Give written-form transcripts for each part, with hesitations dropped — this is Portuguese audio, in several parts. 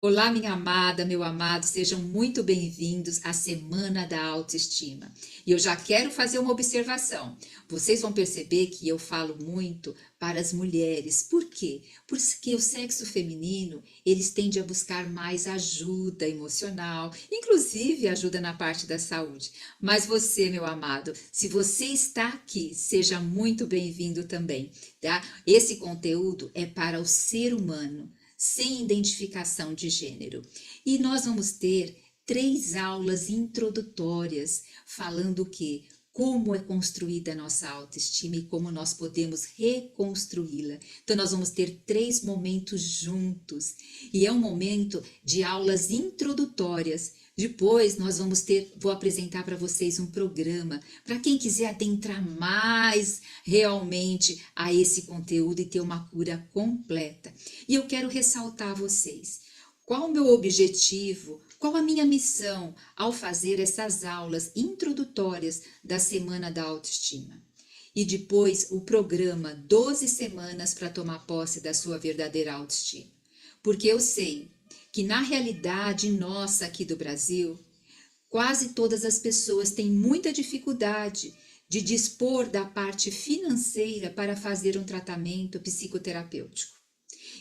Olá, minha amada, meu amado, sejam muito bem-vindos à Semana da Autoestima. E eu já quero fazer uma observação. Vocês vão perceber que eu falo muito para as mulheres. Por quê? Porque o sexo feminino, eles tendem a buscar mais ajuda emocional, inclusive ajuda na parte da saúde. Mas você, meu amado, se você está aqui, seja muito bem-vindo também, tá? Esse conteúdo é para o ser humano sem identificação de gênero. E nós vamos ter 3 aulas introdutórias falando o que? Como é construída a nossa autoestima e como nós podemos reconstruí-la. Então, nós vamos ter 3 momentos juntos. E é um momento de aulas introdutórias. Depois vou apresentar para vocês um programa para quem quiser adentrar mais realmente a esse conteúdo e ter uma cura completa. E eu quero ressaltar a vocês, qual o meu objetivo, qual a minha missão ao fazer essas aulas introdutórias da Semana da Autoestima. E depois o programa 12 semanas para tomar posse da sua verdadeira autoestima. Porque eu sei que na realidade nossa aqui do Brasil, quase todas as pessoas têm muita dificuldade de dispor da parte financeira para fazer um tratamento psicoterapêutico.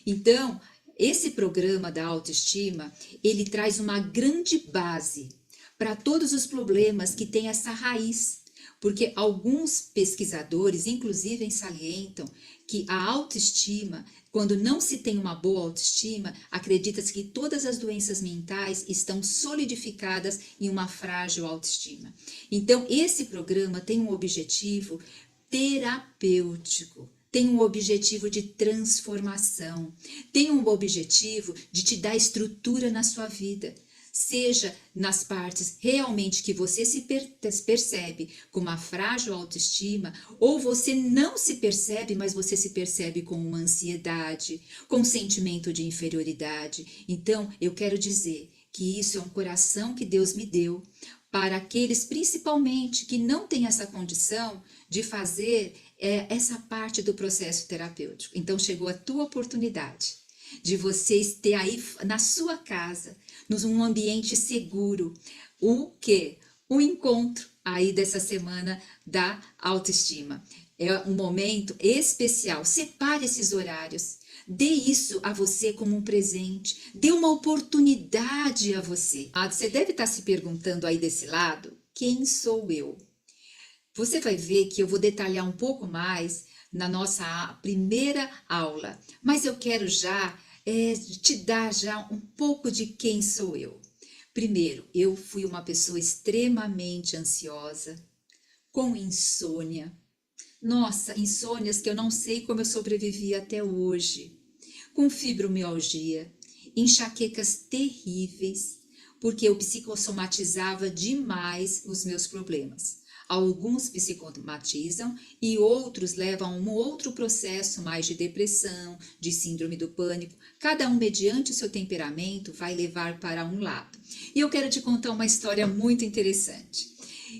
Então, esse programa da autoestima, ele traz uma grande base para todos os problemas que têm essa raiz, porque alguns pesquisadores, inclusive, salientam que a autoestima, quando não se tem uma boa autoestima, acredita-se que todas as doenças mentais estão solidificadas em uma frágil autoestima. Então, esse programa tem um objetivo terapêutico, tem um objetivo de transformação, tem um objetivo de te dar estrutura na sua vida. Seja nas partes realmente que você se percebe com uma frágil autoestima, ou você não se percebe, mas você se percebe com uma ansiedade, com um sentimento de inferioridade. Então, eu quero dizer que isso é um coração que Deus me deu para aqueles principalmente que não têm essa condição de fazer essa parte do processo terapêutico. Então chegou a tua oportunidade de vocês ter aí na sua casa, num ambiente seguro, o que? O encontro aí dessa semana da autoestima. É um momento especial. Separe esses horários. Dê isso a você como um presente. Dê uma oportunidade a você. Você deve estar se perguntando aí desse lado, quem sou eu? Você vai ver que eu vou detalhar um pouco mais na nossa primeira aula, mas eu quero já te dar já um pouco de quem sou eu. Primeiro, eu fui uma pessoa extremamente ansiosa, com insônia. Nossa, insônias que eu não sei como eu sobrevivi até hoje. Com fibromialgia, enxaquecas terríveis, porque eu psicossomatizava demais os meus problemas. Alguns psicosomatizam e outros levam a um outro processo mais de depressão, de síndrome do pânico. Cada um, mediante o seu temperamento, vai levar para um lado. E eu quero te contar uma história muito interessante.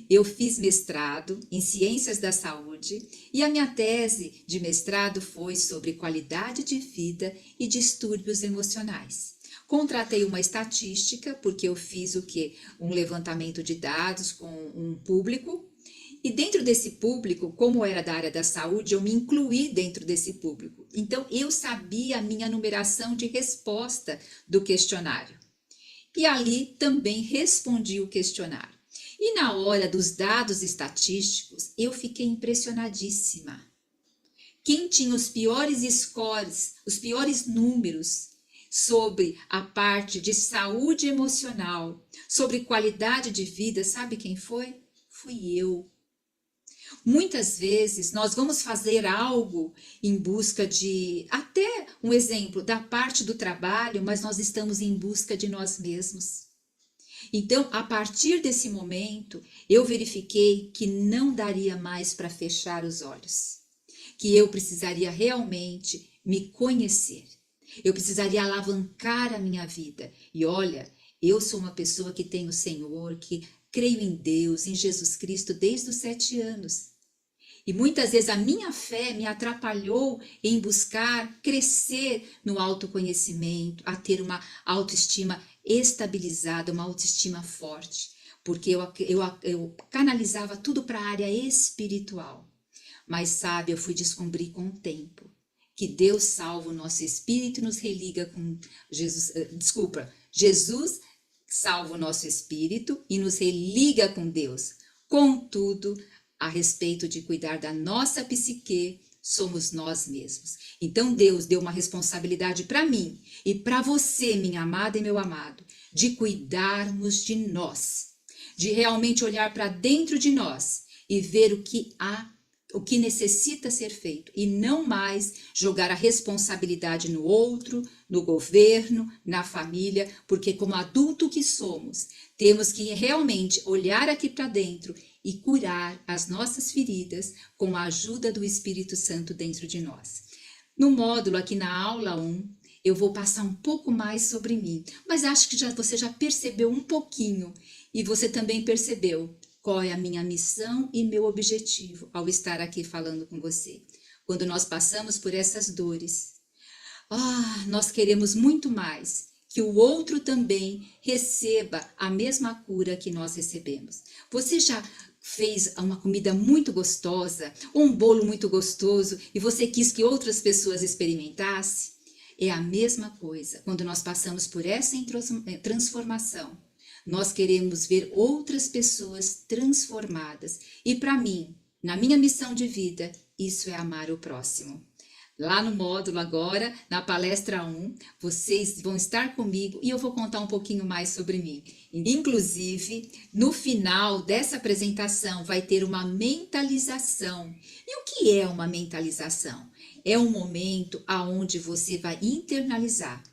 Eu fiz mestrado em Ciências da Saúde e a minha tese de mestrado foi sobre qualidade de vida e distúrbios emocionais. Contratei uma estatística, porque eu fiz o quê? Um levantamento de dados com um público. E dentro desse público, como era da área da saúde, eu me incluí dentro desse público. Então, eu sabia a minha numeração de resposta do questionário. E ali também respondi o questionário. E na hora dos dados estatísticos, eu fiquei impressionadíssima. Quem tinha os piores scores, os piores números sobre a parte de saúde emocional, sobre qualidade de vida, sabe quem foi? Fui eu. Muitas vezes nós vamos fazer algo em busca de, até um exemplo, da parte do trabalho, mas nós estamos em busca de nós mesmos. Então, a partir desse momento, eu verifiquei que não daria mais para fechar os olhos, que eu precisaria realmente me conhecer. Eu precisaria alavancar a minha vida. E olha, eu sou uma pessoa que tem o Senhor, que creio em Deus, em Jesus Cristo, desde os 7 anos. E muitas vezes a minha fé me atrapalhou em buscar crescer no autoconhecimento, a ter uma autoestima estabilizada, uma autoestima forte, porque eu canalizava tudo para a área espiritual. Mas sabe, eu fui descobrir com o tempo que Deus salva o nosso espírito e nos religa com Jesus. Jesus salva o nosso espírito e nos religa com Deus. Contudo, a respeito de cuidar da nossa psique, somos nós mesmos. Então Deus deu uma responsabilidade para mim e para você, minha amada e meu amado, de cuidarmos de nós, de realmente olhar para dentro de nós e ver o que necessita ser feito e não mais jogar a responsabilidade no outro, no governo, na família, porque como adulto que somos, temos que realmente olhar aqui para dentro e curar as nossas feridas com a ajuda do Espírito Santo dentro de nós. No módulo aqui na aula 1, eu vou passar um pouco mais sobre mim, mas acho que você já percebeu um pouquinho e você também percebeu qual é a minha missão e meu objetivo ao estar aqui falando com você. Quando nós passamos por essas dores, nós queremos muito mais que o outro também receba a mesma cura que nós recebemos. Você já fez uma comida muito gostosa, ou um bolo muito gostoso, e você quis que outras pessoas experimentassem? É a mesma coisa quando nós passamos por essa transformação. Nós queremos ver outras pessoas transformadas. E para mim, na minha missão de vida, isso é amar o próximo. Lá no módulo agora, na palestra 1, vocês vão estar comigo e eu vou contar um pouquinho mais sobre mim. Inclusive, no final dessa apresentação vai ter uma mentalização. E o que é uma mentalização? É um momento onde você vai internalizar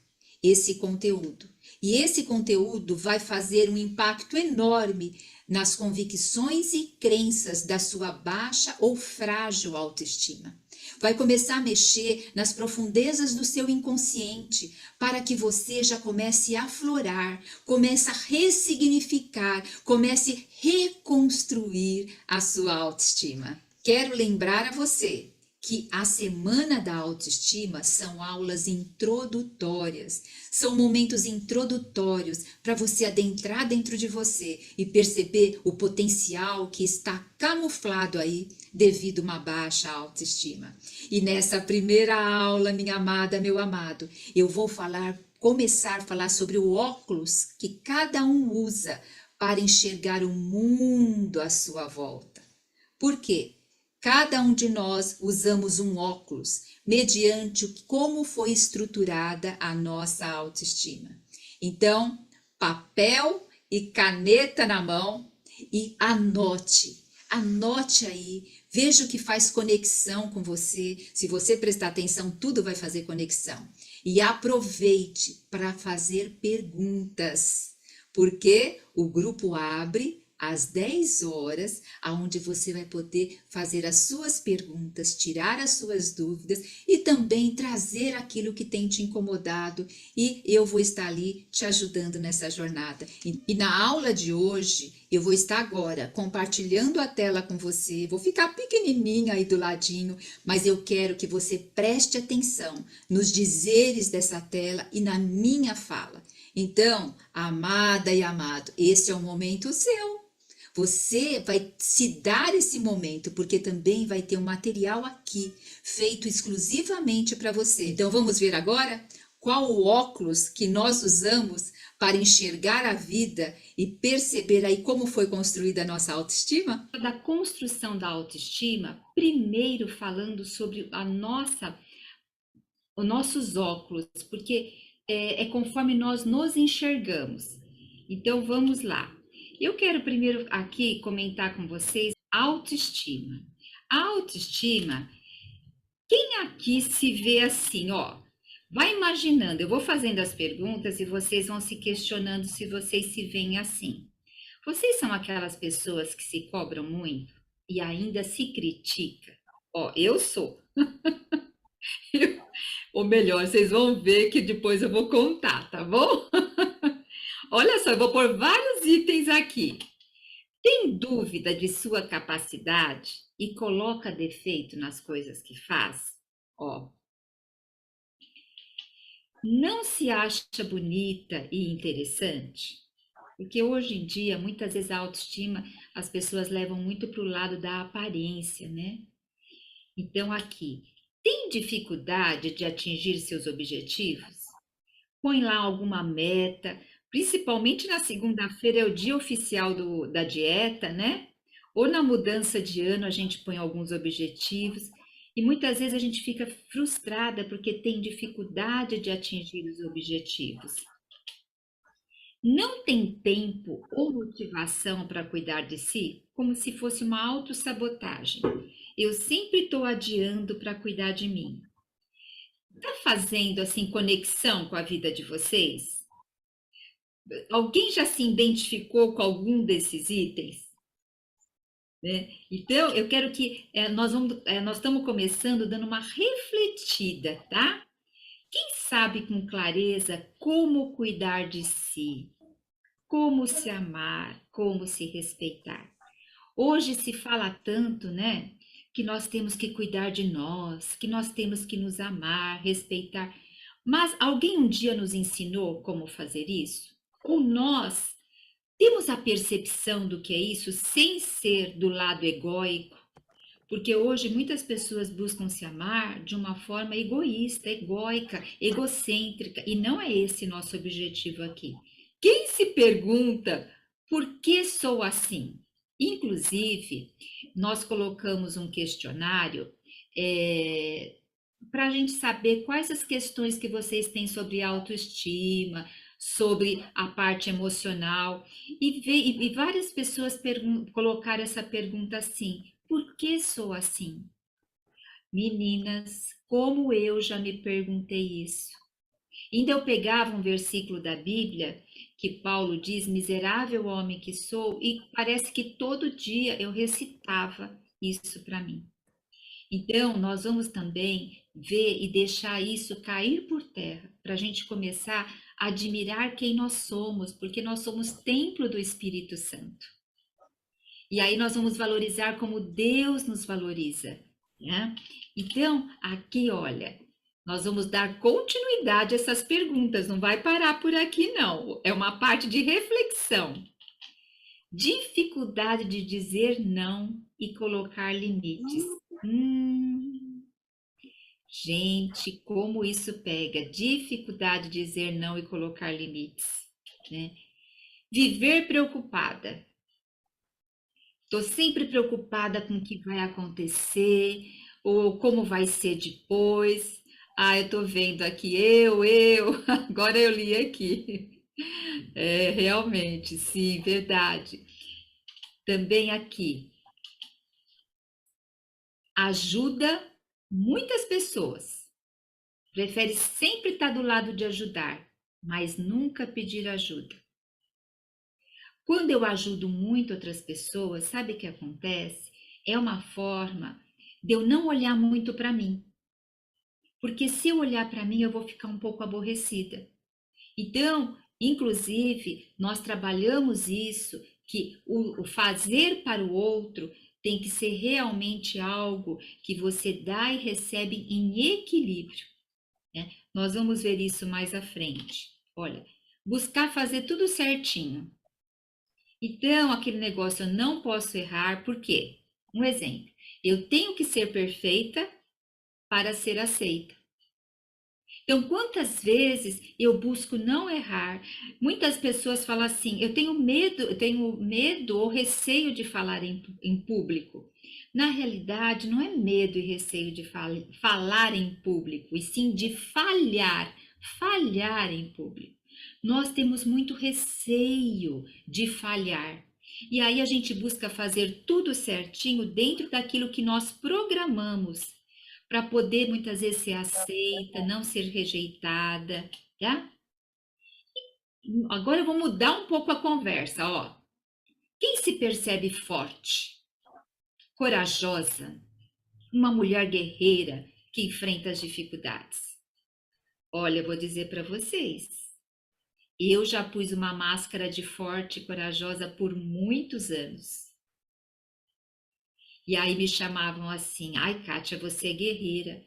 esse conteúdo. E esse conteúdo vai fazer um impacto enorme nas convicções e crenças da sua baixa ou frágil autoestima. Vai começar a mexer nas profundezas do seu inconsciente para que você já comece a aflorar, comece a ressignificar, comece a reconstruir a sua autoestima. Quero lembrar a você que a Semana da Autoestima são aulas introdutórias, são momentos introdutórios para você adentrar dentro de você e perceber o potencial que está camuflado aí devido a uma baixa autoestima. E nessa primeira aula, minha amada, meu amado, eu vou começar a falar sobre o óculos que cada um usa para enxergar o mundo à sua volta. Por quê? Cada um de nós usamos um óculos, mediante como foi estruturada a nossa autoestima. Então, papel e caneta na mão e anote aí, veja o que faz conexão com você. Se você prestar atenção, tudo vai fazer conexão. E aproveite para fazer perguntas, porque o grupo abre às 10 horas, onde você vai poder fazer as suas perguntas, tirar as suas dúvidas e também trazer aquilo que tem te incomodado e eu vou estar ali te ajudando nessa jornada. E na aula de hoje, eu vou estar agora compartilhando a tela com você, vou ficar pequenininha aí do ladinho, mas eu quero que você preste atenção nos dizeres dessa tela e na minha fala. Então, amada e amado, esse é o momento seu. Você vai se dar esse momento, porque também vai ter um material aqui, feito exclusivamente para você. Então, vamos ver agora qual o óculos que nós usamos para enxergar a vida e perceber aí como foi construída a nossa autoestima? Da construção da autoestima, primeiro falando sobre os nossos óculos, porque é conforme nós nos enxergamos. Então, vamos lá. Eu quero primeiro aqui comentar com vocês autoestima. A autoestima, quem aqui se vê assim, ó? Vai imaginando, eu vou fazendo as perguntas e vocês vão se questionando se vocês se veem assim. Vocês são aquelas pessoas que se cobram muito e ainda se criticam? Ó, eu sou. Ou melhor, vocês vão ver que depois eu vou contar, tá bom? Olha só, eu vou pôr vários itens aqui. tem dúvida de sua capacidade e coloca defeito nas coisas que faz? Ó, não se acha bonita e interessante? Porque hoje em dia, muitas vezes a autoestima, as pessoas levam muito para o lado da aparência, né? Então, aqui, tem dificuldade de atingir seus objetivos? Põe lá alguma meta, principalmente na segunda-feira é o dia oficial da dieta, né? Ou na mudança de ano a gente põe alguns objetivos e muitas vezes a gente fica frustrada porque tem dificuldade de atingir os objetivos. Não tem tempo ou motivação para cuidar de si, como se fosse uma autossabotagem. Eu sempre estou adiando para cuidar de mim. Está fazendo assim conexão com a vida de vocês? Alguém já se identificou com algum desses itens? Né? Então, eu quero que nós estamos começando dando uma refletida, tá? Quem sabe com clareza como cuidar de si, como se amar, como se respeitar. Hoje se fala tanto, né? Que nós temos que cuidar de nós, que nós temos que nos amar, respeitar. Mas alguém um dia nos ensinou como fazer isso? Ou nós temos a percepção do que é isso sem ser do lado egóico? Porque hoje muitas pessoas buscam se amar de uma forma egoísta, egóica, egocêntrica, e não é esse nosso objetivo aqui. Quem se pergunta por que sou assim? Inclusive, nós colocamos um questionário para a gente saber quais as questões que vocês têm sobre autoestima, sobre a parte emocional, e várias pessoas colocaram essa pergunta assim: por que sou assim? Meninas, como eu já me perguntei isso. Ainda eu pegava um versículo da Bíblia que Paulo diz: miserável homem que sou, e parece que todo dia eu recitava isso para mim. Então, nós vamos também ver e deixar isso cair por terra, para a gente começar a admirar quem nós somos, porque nós somos templo do Espírito Santo. E aí nós vamos valorizar como Deus nos valoriza, né? Então, aqui, olha, nós vamos dar continuidade a essas perguntas, não vai parar por aqui, não. É uma parte de reflexão. Dificuldade de dizer não e colocar limites. Gente, como isso pega. Dificuldade de dizer não e colocar limites, né? Viver preocupada. Estou sempre preocupada com o que vai acontecer ou como vai ser depois. Ah, eu estou vendo aqui, agora eu li aqui. É, realmente, sim, verdade. Também aqui, ajuda muitas pessoas. Prefere sempre estar do lado de ajudar, mas nunca pedir ajuda. Quando eu ajudo muito outras pessoas, sabe o que acontece? É uma forma de eu não olhar muito para mim. Porque se eu olhar para mim, eu vou ficar um pouco aborrecida. Então, inclusive, nós trabalhamos isso, que o fazer para o outro tem que ser realmente algo que você dá e recebe em equilíbrio, né? Nós vamos ver isso mais à frente. Olha, buscar fazer tudo certinho. Então, aquele negócio, eu não posso errar, por quê? Um exemplo, eu tenho que ser perfeita para ser aceita. Então, quantas vezes eu busco não errar? Muitas pessoas falam assim: eu tenho medo ou receio de falar em público. Na realidade, não é medo e receio de falar em público, e sim de falhar em público. Nós temos muito receio de falhar. E aí a gente busca fazer tudo certinho dentro daquilo que nós programamos para poder muitas vezes ser aceita, não ser rejeitada, tá? Agora eu vou mudar um pouco a conversa, ó. Quem se percebe forte, corajosa, uma mulher guerreira que enfrenta as dificuldades? Olha, eu vou dizer para vocês, Eu já pus uma máscara de forte e corajosa por muitos anos. E aí me chamavam assim: ai, Kátia, você é guerreira.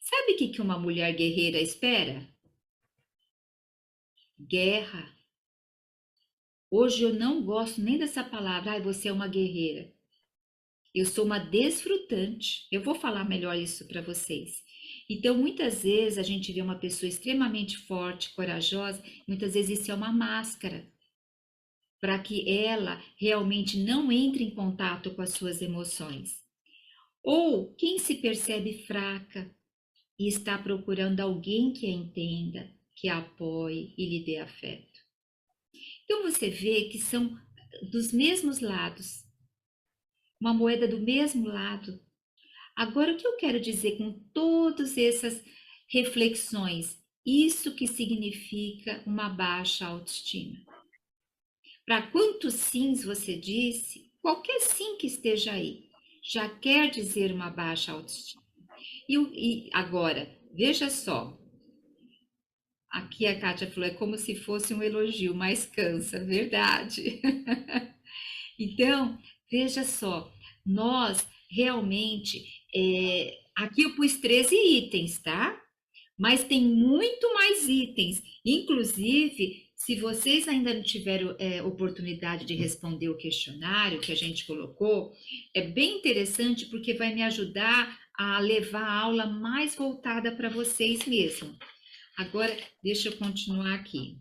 Sabe o que uma mulher guerreira espera? Guerra. Hoje eu não gosto nem dessa palavra, ai, você é uma guerreira. Eu sou uma desfrutante. Eu vou falar melhor isso para vocês. Então, muitas vezes a gente vê uma pessoa extremamente forte, corajosa, muitas vezes isso é uma máscara para que ela realmente não entre em contato com as suas emoções. Ou quem se percebe fraca e está procurando alguém que a entenda, que a apoie e lhe dê afeto. Então você vê que são dos mesmos lados, uma moeda do mesmo lado. Agora, o que eu quero dizer com todas essas reflexões? Isso que significa uma baixa autoestima. Para quantos sims você disse, qualquer sim que esteja aí, já quer dizer uma baixa autoestima. E agora, veja só, aqui a Kátia falou, é como se fosse um elogio, mas cansa, verdade. Então, veja só, nós realmente, aqui eu pus 13 itens, tá? Mas tem muito mais itens. Inclusive, se vocês ainda não tiveram oportunidade de responder o questionário que a gente colocou, é bem interessante porque vai me ajudar a levar a aula mais voltada para vocês mesmo. Agora, deixa eu continuar aqui.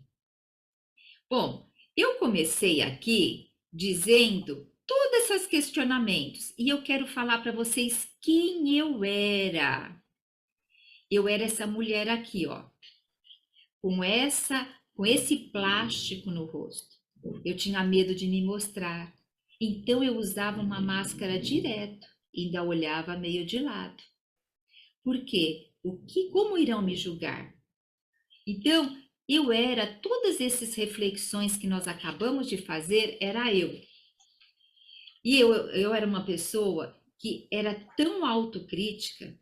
Bom, eu comecei aqui dizendo todos esses questionamentos e eu quero falar para vocês quem eu era. Eu era essa mulher aqui, ó, com esse plástico no rosto. Eu tinha medo de me mostrar. Então eu usava uma máscara direto, e ainda olhava meio de lado. Por quê? Como irão me julgar? Então, eu era, todas essas reflexões que nós acabamos de fazer, era eu. E eu era uma pessoa que era tão autocrítica.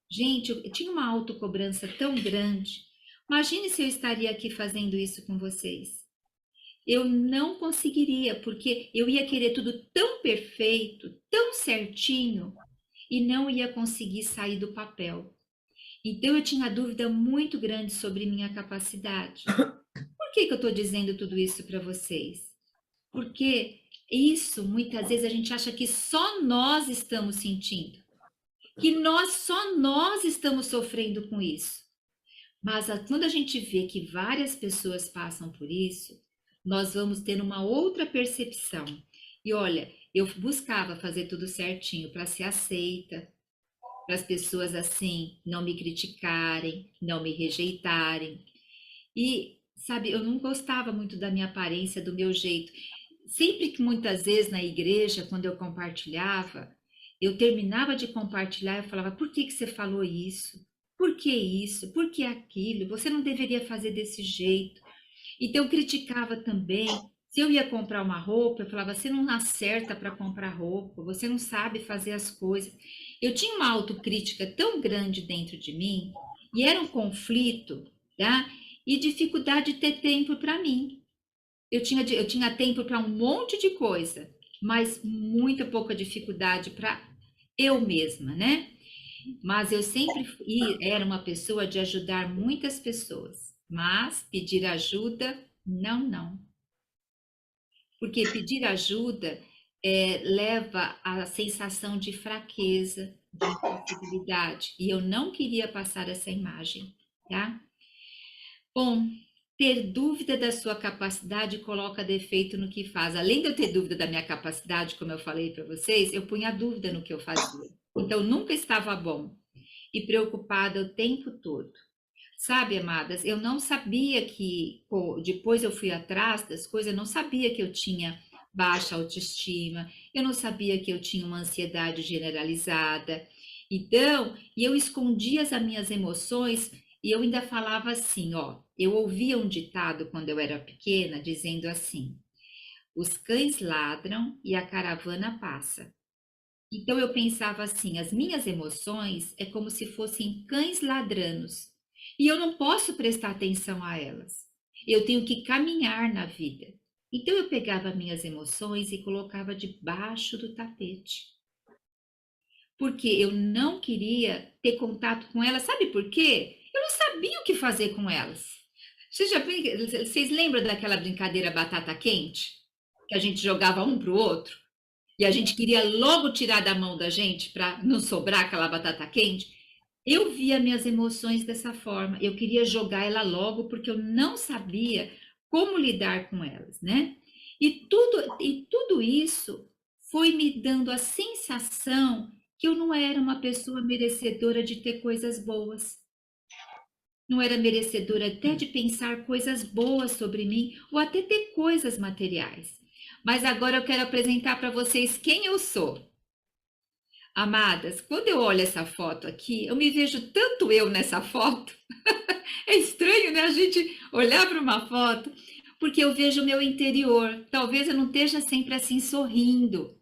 Gente, eu tinha uma autocobrança tão grande. Imagine se eu estaria aqui fazendo isso com vocês. Eu não conseguiria, porque eu ia querer tudo tão perfeito, tão certinho, e não ia conseguir sair do papel. Então eu tinha dúvida muito grande sobre minha capacidade. Por que eu estou dizendo tudo isso para vocês? Porque isso, muitas vezes, a gente acha que só nós estamos sentindo, que só nós estamos sofrendo com isso. Mas quando a gente vê que várias pessoas passam por isso, nós vamos ter uma outra percepção. E olha, eu buscava fazer tudo certinho para ser aceita, para as pessoas assim não me criticarem, não me rejeitarem. E, sabe, eu não gostava muito da minha aparência, do meu jeito. Sempre que muitas vezes na igreja, quando eu compartilhava, eu terminava de compartilhar e falava: por que você falou isso? Por que isso? Por que aquilo? Você não deveria fazer desse jeito. Então, eu criticava também. Se eu ia comprar uma roupa, eu falava: você não acerta para comprar roupa, você não sabe fazer as coisas. Eu tinha uma autocrítica tão grande dentro de mim, e era um conflito, tá? E dificuldade de ter tempo para mim. Eu tinha tempo para um monte de coisa, mas muita pouca dificuldade para eu mesma, né? Mas eu sempre era uma pessoa de ajudar muitas pessoas, mas pedir ajuda, não, não. Porque pedir ajuda leva à sensação de fraqueza, de impossibilidade, e eu não queria passar essa imagem, tá? Bom, ter dúvida da sua capacidade coloca defeito no que faz. Além de eu ter dúvida da minha capacidade, como eu falei para vocês, eu punha dúvida no que eu fazia. Então, nunca estava bom e preocupada o tempo todo. Sabe, amadas, eu não sabia que, depois eu fui atrás das coisas, eu não sabia que eu tinha baixa autoestima, eu não sabia que eu tinha uma ansiedade generalizada. Então, e eu escondia as minhas emoções e eu ainda falava assim, ó, eu ouvia um ditado quando eu era pequena dizendo assim: os cães ladram e a caravana passa. Então eu pensava assim, as minhas emoções é como se fossem cães ladrando e eu não posso prestar atenção a elas. Eu tenho que caminhar na vida. Então eu pegava minhas emoções e colocava debaixo do tapete. Porque eu não queria ter contato com elas. Sabe por quê? Eu não sabia o que fazer com elas. Vocês lembram daquela brincadeira batata quente? Que a gente jogava um para o outro? E a gente queria logo tirar da mão da gente para não sobrar aquela batata quente? Eu via minhas emoções dessa forma. Eu queria jogar ela logo porque eu não sabia como lidar com elas, né? E tudo isso foi me dando a sensação que eu não era uma pessoa merecedora de ter coisas boas. Não era merecedora até de pensar coisas boas sobre mim ou até ter coisas materiais. Mas agora eu quero apresentar para vocês quem eu sou. Amadas, quando eu olho essa foto aqui, eu me vejo tanto eu nessa foto. É estranho, né? A gente olhar para uma foto, porque eu vejo o meu interior. Talvez eu não esteja sempre assim sorrindo,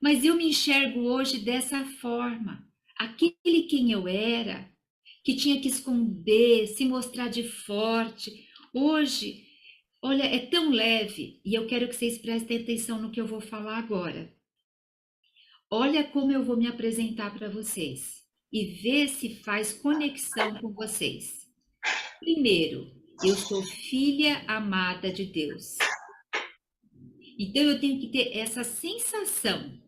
mas eu me enxergo hoje dessa forma. Aquele quem eu era, que tinha que esconder, se mostrar de forte. Hoje, olha, é tão leve, e eu quero que vocês prestem atenção no que eu vou falar agora. Olha como eu vou me apresentar para vocês e ver se faz conexão com vocês. Primeiro, eu sou filha amada de Deus. Então eu tenho que ter essa sensação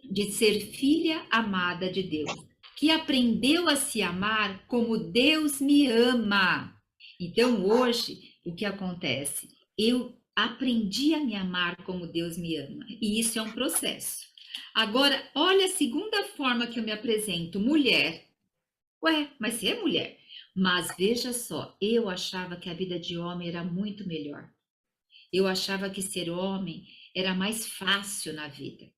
de ser filha amada de Deus, que aprendeu a se amar como Deus me ama. Então hoje, o que acontece? Eu aprendi a me amar como Deus me ama, e isso é um processo. Agora, olha a segunda forma que eu me apresento, mulher. Ué, mas você é mulher. Mas veja só, eu achava que a vida de homem era muito melhor. Eu achava que ser homem era mais fácil na vida.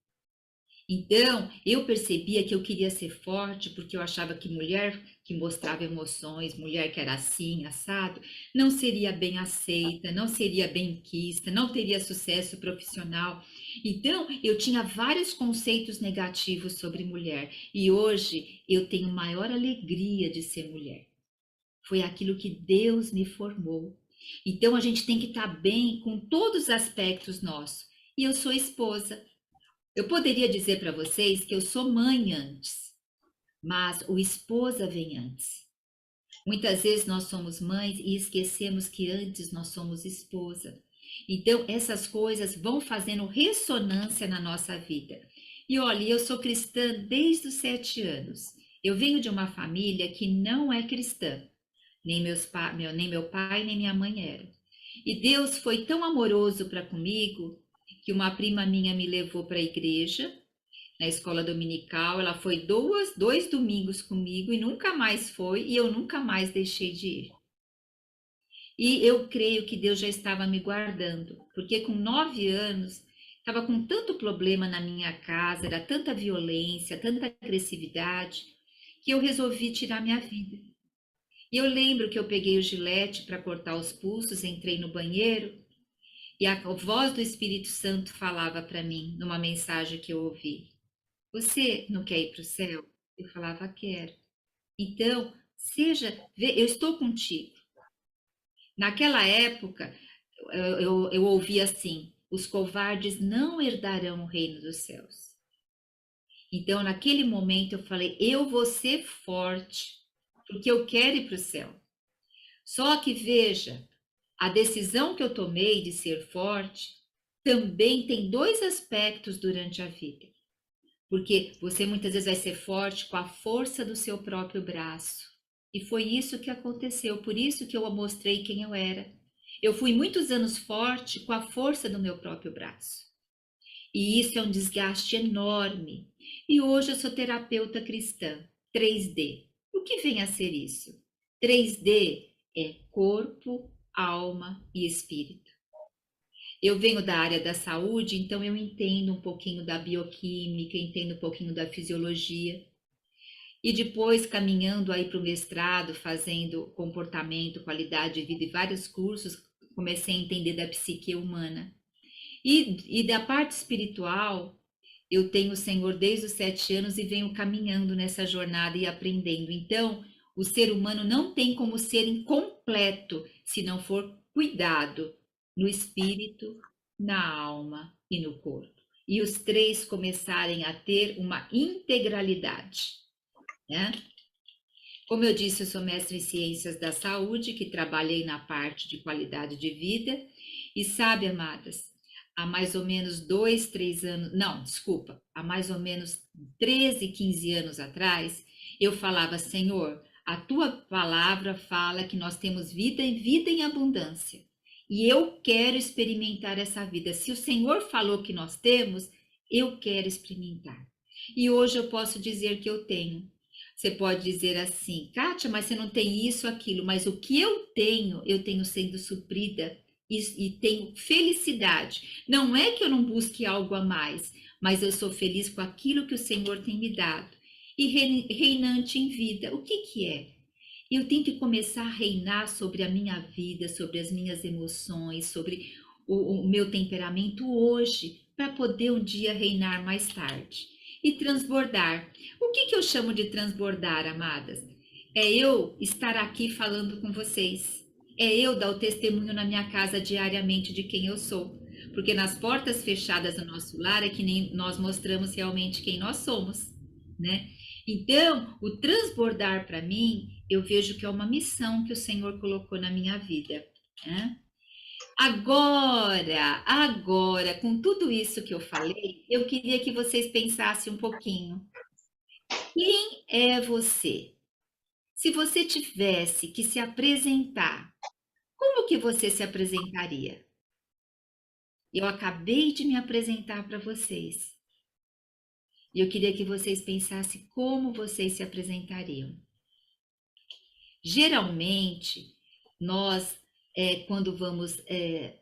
Então, eu percebia que eu queria ser forte porque eu achava que mulher que mostrava emoções, mulher que era assim, assado, não seria bem aceita, não seria bem quista, não teria sucesso profissional. Então, eu tinha vários conceitos negativos sobre mulher e hoje eu tenho maior alegria de ser mulher. Foi aquilo que Deus me formou. Então, a gente tem que estar bem com todos os aspectos nossos. E eu sou esposa. Eu poderia dizer para vocês que eu sou mãe antes, mas o esposa vem antes. Muitas vezes nós somos mães e esquecemos que antes nós somos esposa. Então, essas coisas vão fazendo ressonância na nossa vida. E olha, eu sou cristã desde os 7 anos. Eu venho de uma família que não é cristã. Nem meu pai, nem minha mãe eram. E Deus foi tão amoroso para comigo que uma prima minha me levou para a igreja, na escola dominical. Ela foi dois domingos comigo e nunca mais foi, e eu nunca mais deixei de ir. E eu creio que Deus já estava me guardando, porque com 9 anos estava com tanto problema na minha casa, era tanta violência, tanta agressividade, que eu resolvi tirar minha vida. E eu lembro que eu peguei o gilete para cortar os pulsos, entrei no banheiro e a voz do Espírito Santo falava para mim, numa mensagem que eu ouvi: Você não quer ir para o céu? Eu falava: Quero. Então, eu estou contigo. Naquela época, eu ouvi assim: Os covardes não herdarão o reino dos céus. Então, naquele momento, eu falei: Eu vou ser forte, porque eu quero ir para o céu. Só que veja, a decisão que eu tomei de ser forte também tem 2 aspectos durante a vida. Porque você muitas vezes vai ser forte com a força do seu próprio braço. E foi isso que aconteceu, por isso que eu mostrei quem eu era. Eu fui muitos anos forte com a força do meu próprio braço. E isso é um desgaste enorme. E hoje eu sou terapeuta cristã, 3D. O que vem a ser isso? 3D é corpo, alma e espírito. Eu venho da área da saúde, então eu entendo um pouquinho da bioquímica, entendo um pouquinho da fisiologia. E depois, caminhando aí para o mestrado, fazendo comportamento, qualidade de vida e vários cursos, comecei a entender da psique humana. E da parte espiritual, eu tenho o Senhor desde os 7 anos e venho caminhando nessa jornada e aprendendo. Então, O ser humano não tem como ser incompleto se não for cuidado no espírito, na alma e no corpo. E os três começarem a ter uma integralidade, né? Como eu disse, eu sou mestre em ciências da saúde, que trabalhei na parte de qualidade de vida. E sabe, amadas, há mais ou menos 2, 3 anos, não, desculpa, há mais ou menos 13, 15 anos atrás, eu falava, Senhor, a tua palavra fala que nós temos vida e vida em abundância. E eu quero experimentar essa vida. Se o Senhor falou que nós temos, eu quero experimentar. E hoje eu posso dizer que eu tenho. Você pode dizer assim, Kátia, mas você não tem isso, aquilo, mas o que eu tenho sendo suprida e tenho felicidade. Não é que eu não busque algo a mais, mas eu sou feliz com aquilo que o Senhor tem me dado. E reinante em vida, o que que é? Eu tenho que começar a reinar sobre a minha vida, sobre as minhas emoções, sobre o meu temperamento hoje, para poder um dia reinar mais tarde. E transbordar. O que que eu chamo de transbordar, amadas? É eu estar aqui falando com vocês. É eu dar o testemunho na minha casa diariamente de quem eu sou. Porque nas portas fechadas do nosso lar é que nem nós mostramos realmente quem nós somos, né? Então, o transbordar para mim, eu vejo que é uma missão que o Senhor colocou na minha vida, né? Agora, com tudo isso que eu falei, eu queria que vocês pensassem um pouquinho. Quem é você? Se você tivesse que se apresentar, como que você se apresentaria? Eu acabei de me apresentar para vocês. E eu queria que vocês pensassem como vocês se apresentariam. Geralmente, nós, quando vamos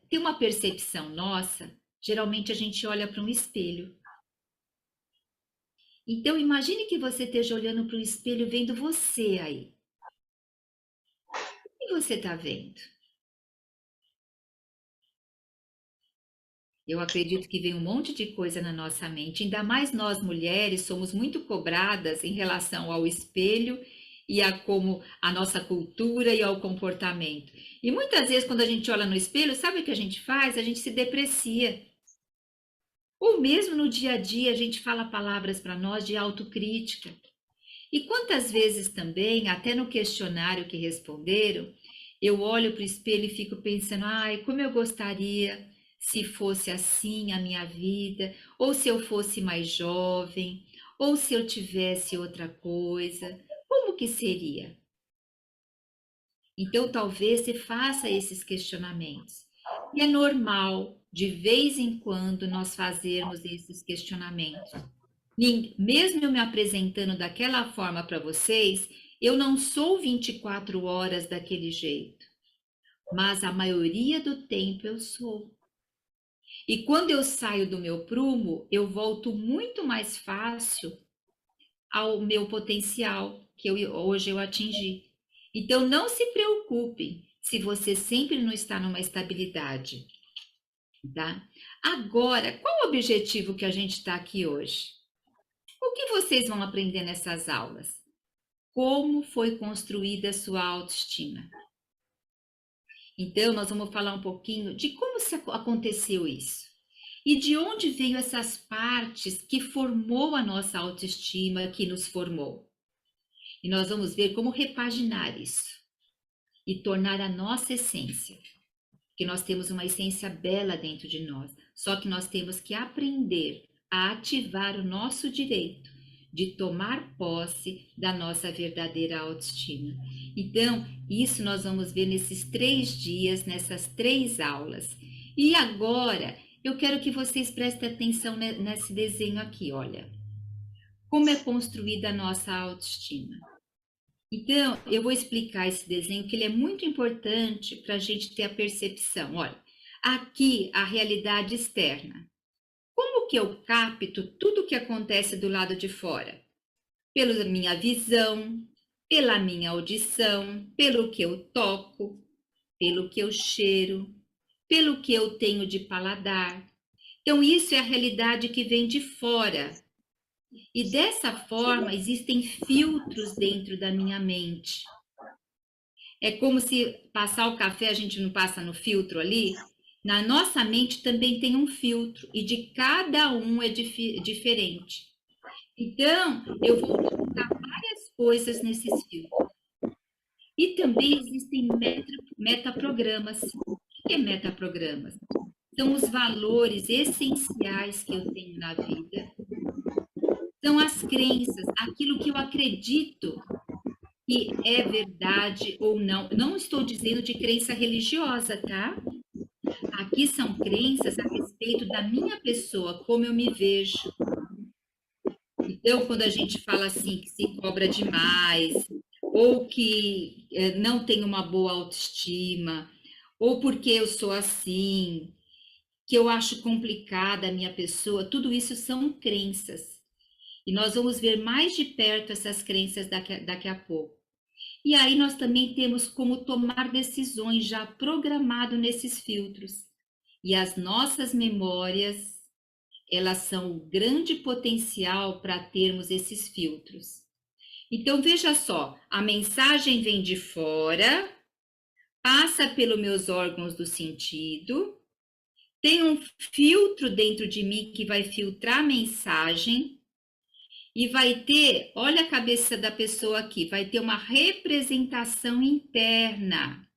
ter uma percepção nossa, geralmente a gente olha para um espelho. Então, imagine que você esteja olhando para o espelho, vendo você aí. O que você está vendo? Eu acredito que vem um monte de coisa na nossa mente, ainda mais nós mulheres somos muito cobradas em relação ao espelho e a como a nossa cultura e ao comportamento. E muitas vezes quando a gente olha no espelho, sabe o que a gente faz? A gente se deprecia. Ou mesmo no dia a dia a gente fala palavras para nós de autocrítica. E quantas vezes também, até no questionário que responderam, eu olho para o espelho e fico pensando, ai, como eu gostaria se fosse assim a minha vida, ou se eu fosse mais jovem, ou se eu tivesse outra coisa, como que seria? Então, talvez você faça esses questionamentos. E é normal, de vez em quando, nós fazermos esses questionamentos. Mesmo eu me apresentando daquela forma para vocês, eu não sou 24 horas daquele jeito, mas a maioria do tempo eu sou. E quando eu saio do meu prumo, eu volto muito mais fácil ao meu potencial que hoje eu atingi. Então não se preocupe se você sempre não está numa estabilidade, tá? Agora, qual o objetivo que a gente está aqui hoje? O que vocês vão aprender nessas aulas? Como foi construída a sua autoestima? Então, nós vamos falar um pouquinho de como aconteceu isso. E de onde veio essas partes que formou a nossa autoestima, que nos formou. E nós vamos ver como repaginar isso e tornar a nossa essência. Que nós temos uma essência bela dentro de nós, só que nós temos que aprender a ativar o nosso direito de tomar posse da nossa verdadeira autoestima. Então, isso nós vamos ver nesses 3 dias, nessas 3 aulas. E agora, eu quero que vocês prestem atenção nesse desenho aqui, olha. Como é construída a nossa autoestima. Então, eu vou explicar esse desenho, que ele é muito importante para a gente ter a percepção. Olha, aqui a realidade externa. Como que eu capto tudo o que acontece do lado de fora? Pela minha visão, pela minha audição, pelo que eu toco, pelo que eu cheiro, pelo que eu tenho de paladar. Então, isso é a realidade que vem de fora. E dessa forma, existem filtros dentro da minha mente. É como se passar o café, a gente não passa no filtro ali. Na nossa mente também tem um filtro, e de cada um é diferente. Então, eu vou colocar várias coisas nesses filtros. E também existem metaprogramas. O que é metaprogramas? São os valores essenciais que eu tenho na vida, são as crenças, aquilo que eu acredito que é verdade ou não. Não estou dizendo de crença religiosa, tá? Aqui são crenças a respeito da minha pessoa, como eu me vejo. Então, quando a gente fala assim que se cobra demais, ou que não tem uma boa autoestima, ou porque eu sou assim, que eu acho complicada a minha pessoa, tudo isso são crenças. E nós vamos ver mais de perto essas crenças daqui a pouco. E aí nós também temos como tomar decisões já programado nesses filtros. E as nossas memórias, elas são o grande potencial para termos esses filtros. Então veja só, a mensagem vem de fora, passa pelos meus órgãos do sentido, tem um filtro dentro de mim que vai filtrar a mensagem e vai ter, olha a cabeça da pessoa aqui, vai ter uma representação interna.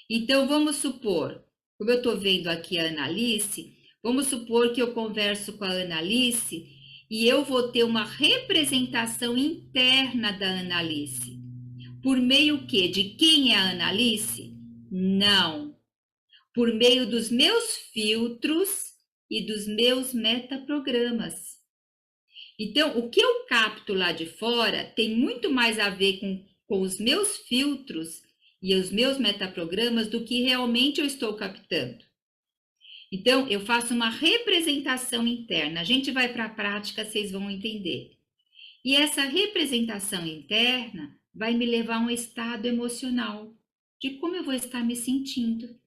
Então, vamos supor, como eu estou vendo aqui a Analice, vamos supor que eu converso com a Analice e eu vou ter uma representação interna da Analice. Por meio quê? De quem é a Analice? Não. Por meio dos meus filtros e dos meus metaprogramas. Então, o que eu capto lá de fora tem muito mais a ver com os meus filtros e os meus metaprogramas do que realmente eu estou captando. Então, eu faço uma representação interna. A gente vai para a prática, vocês vão entender. E essa representação interna vai me levar a um estado emocional de como eu vou estar me sentindo.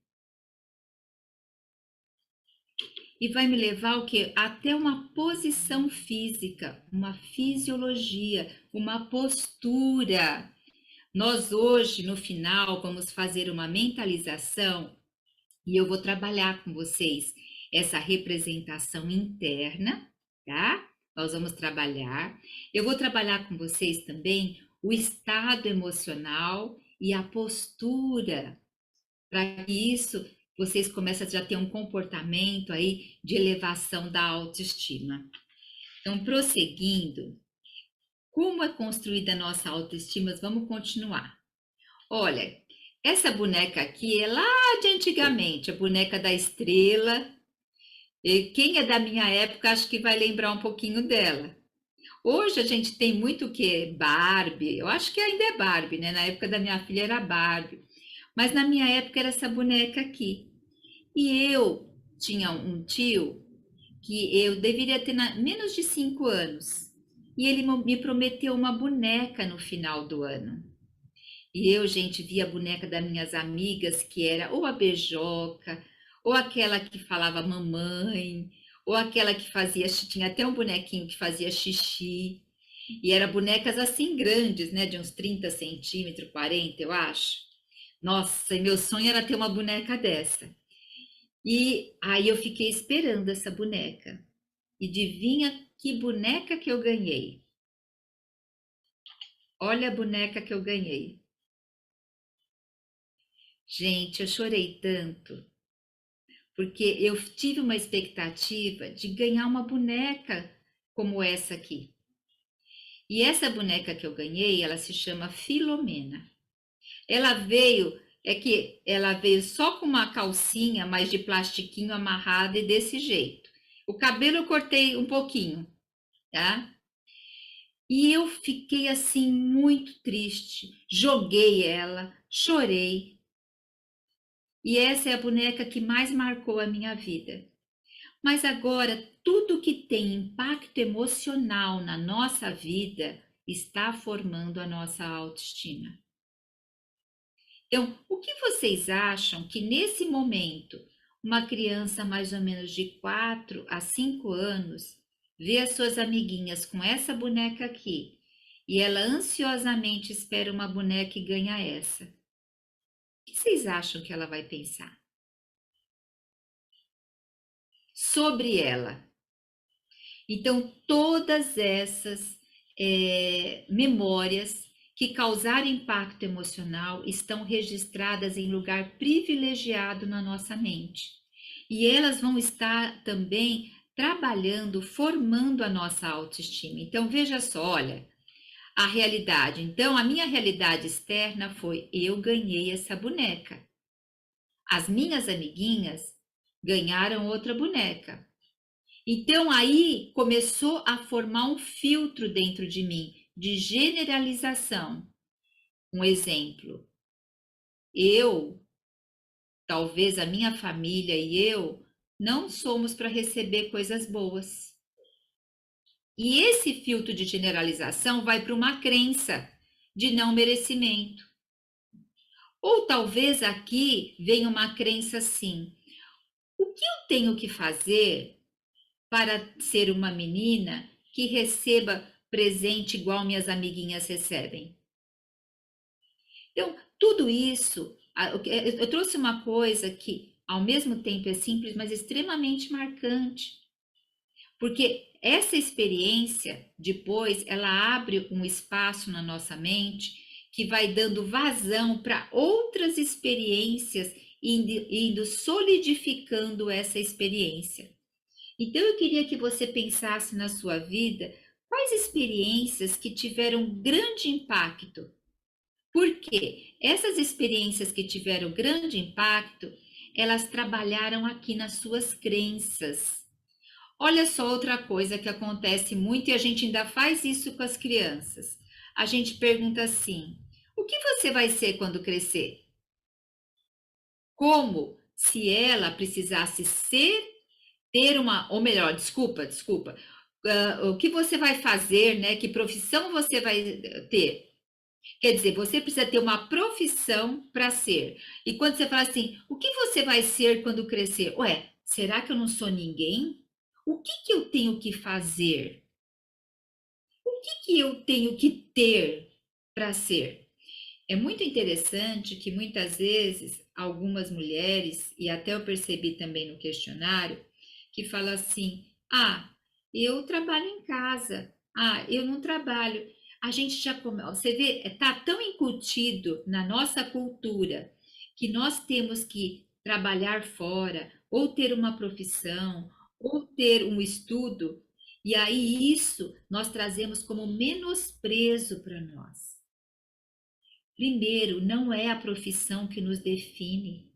E vai me levar o quê? Até uma posição física, uma fisiologia, uma postura. Nós hoje, no final, vamos fazer uma mentalização e eu vou trabalhar com vocês essa representação interna, tá? Nós vamos trabalhar. Eu vou trabalhar com vocês também o estado emocional e a postura, para que isso vocês comecem a já ter um comportamento aí de elevação da autoestima. Então, prosseguindo, como é construída a nossa autoestima? Vamos continuar. Olha, essa boneca aqui é lá de antigamente, a boneca da estrela. E quem é da minha época acho que vai lembrar um pouquinho dela. Hoje a gente tem muito o que? Barbie. Eu acho que ainda é Barbie, né? Na época da minha filha era Barbie. Mas na minha época era essa boneca aqui. E eu tinha um tio que eu deveria ter menos de 5 anos. E ele me prometeu uma boneca no final do ano. E eu, gente, via a boneca das minhas amigas, que era ou a beijoca, ou aquela que falava mamãe, ou aquela que fazia, tinha até um bonequinho que fazia xixi. E eram bonecas assim grandes, né, de uns 30 centímetros, 40, eu acho. Nossa, e meu sonho era ter uma boneca dessa. E aí eu fiquei esperando essa boneca. E adivinha que boneca que eu ganhei? Olha a boneca que eu ganhei. Gente, eu chorei tanto, porque eu tive uma expectativa de ganhar uma boneca como essa aqui. E essa boneca que eu ganhei, ela se chama Filomena. Ela veio, é que ela veio só com uma calcinha, mas de plastiquinho amarrada e desse jeito. O cabelo eu cortei um pouquinho, tá? E eu fiquei assim muito triste. Joguei ela, chorei. E essa é a boneca que mais marcou a minha vida. Mas agora, tudo que tem impacto emocional na nossa vida está formando a nossa autoestima. Então, o que vocês acham que nesse momento, uma criança mais ou menos de 4 a 5 anos vê as suas amiguinhas com essa boneca aqui e ela ansiosamente espera uma boneca e ganha essa, o que vocês acham que ela vai pensar sobre ela? Então, todas essas memórias que causaram impacto emocional estão registradas em lugar privilegiado na nossa mente. E elas vão estar também trabalhando, formando a nossa autoestima. Então, veja só, olha, a realidade. Então, a minha realidade externa foi: eu ganhei essa boneca. As minhas amiguinhas ganharam outra boneca. Então, aí começou a formar um filtro dentro de mim, de generalização. Um exemplo, eu, talvez a minha família e eu, não somos para receber coisas boas. E esse filtro de generalização vai para uma crença de não merecimento. Ou talvez aqui venha uma crença assim: o que eu tenho que fazer para ser uma menina que receba presente igual minhas amiguinhas recebem? Então, tudo isso, eu trouxe uma coisa que ao mesmo tempo é simples, mas extremamente marcante, porque essa experiência depois ela abre um espaço na nossa mente que vai dando vazão para outras experiências, indo solidificando essa experiência. Então eu queria que você pensasse na sua vida quais experiências que tiveram grande impacto. Porque essas experiências que tiveram grande impacto, elas trabalharam aqui nas suas crenças. Olha só outra coisa que acontece muito e a gente ainda faz isso com as crianças. A gente pergunta assim: o que você vai ser quando crescer? Como se ela precisasse ser, ter uma, ou melhor, desculpa, o que você vai fazer, né? Que profissão você vai ter? Quer dizer, você precisa ter uma profissão para ser. E quando você fala assim, o que você vai ser quando crescer? Ué, será que eu não sou ninguém? O que que eu tenho que fazer? O que que eu tenho que ter para ser? É muito interessante que muitas vezes algumas mulheres, e até eu percebi também no questionário, que fala assim: ah, eu trabalho em casa, ah, eu não trabalho. A gente já você vê, está tão incutido na nossa cultura que nós temos que trabalhar fora, ou ter uma profissão, ou ter um estudo, e aí isso nós trazemos como menosprezo para nós. Primeiro, não é a profissão que nos define,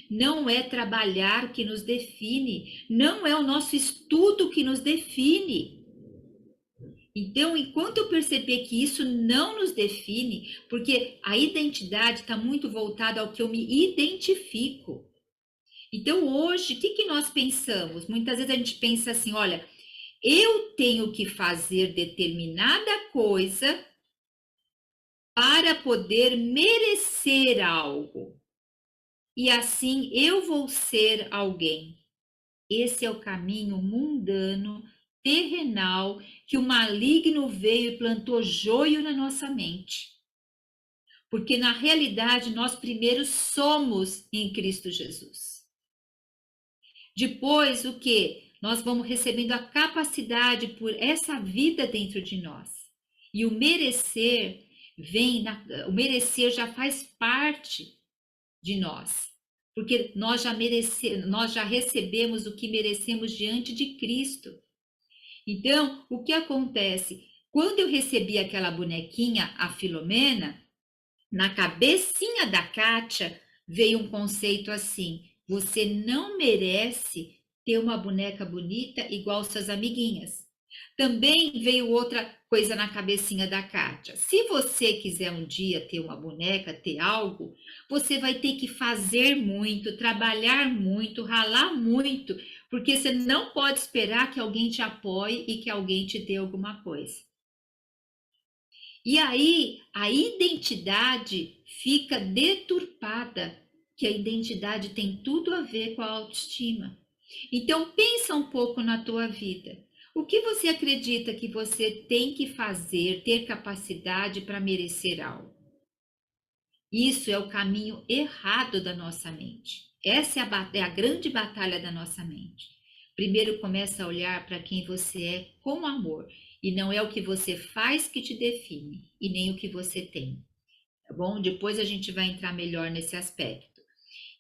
não é trabalhar que nos define, não é o nosso estudo que nos define. Então, enquanto eu perceber que isso não nos define, porque a identidade está muito voltada ao que eu me identifico. Então, hoje, o que, que nós pensamos? Muitas vezes a gente pensa assim: olha, eu tenho que fazer determinada coisa para poder merecer algo. E assim eu vou ser alguém. Esse é o caminho mundano, terrenal, que o maligno veio e plantou joio na nossa mente. Porque na realidade nós primeiro somos em Cristo Jesus. Depois o que? Nós vamos recebendo a capacidade por essa vida dentro de nós. E o merecer o merecer já faz parte de nós, porque nós já recebemos o que merecemos diante de Cristo. Então, o que acontece? Quando eu recebi aquela bonequinha, a Filomena, na cabecinha da Kátia veio um conceito assim: você não merece ter uma boneca bonita igual suas amiguinhas. Também veio outra coisa na cabecinha da Kátia: se você quiser um dia ter uma boneca, ter algo, você vai ter que fazer muito, trabalhar muito, ralar muito, porque você não pode esperar que alguém te apoie e que alguém te dê alguma coisa. E aí a identidade fica deturpada, que a identidade tem tudo a ver com a autoestima. Então pensa um pouco na tua vida. O que você acredita que você tem que fazer, ter capacidade para merecer algo? Isso é o caminho errado da nossa mente. Essa é a grande batalha da nossa mente. Primeiro começa a olhar para quem você é com amor. E não é o que você faz que te define, e nem o que você tem. Tá bom? Depois a gente vai entrar melhor nesse aspecto.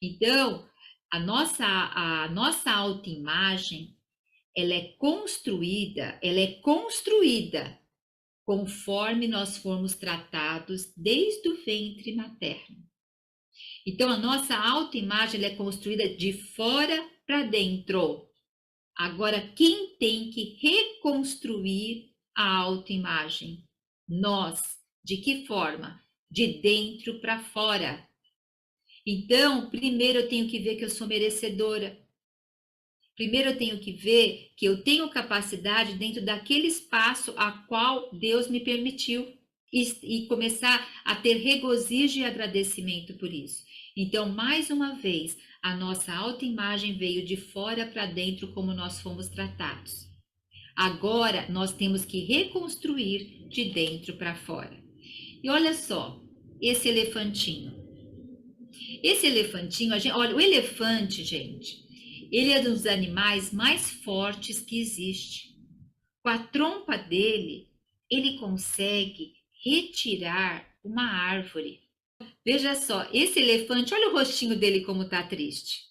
Então, a nossa autoimagem, ela é construída conforme nós formos tratados desde o ventre materno. Então, a nossa autoimagem ela é construída de fora para dentro. Agora, quem tem que reconstruir a autoimagem? Nós. De que forma? De dentro para fora. Então, primeiro eu tenho que ver que eu sou merecedora. Primeiro eu tenho que ver que eu tenho capacidade dentro daquele espaço a qual Deus me permitiu e começar a ter regozijo e agradecimento por isso. Então, mais uma vez, a nossa autoimagem veio de fora para dentro como nós fomos tratados. Agora nós temos que reconstruir de dentro para fora. E olha só, esse elefantinho. Esse elefantinho, olha, o elefante, gente, ele é um dos animais mais fortes que existe. Com a trompa dele, ele consegue retirar uma árvore. Veja só, esse elefante, olha o rostinho dele como está triste.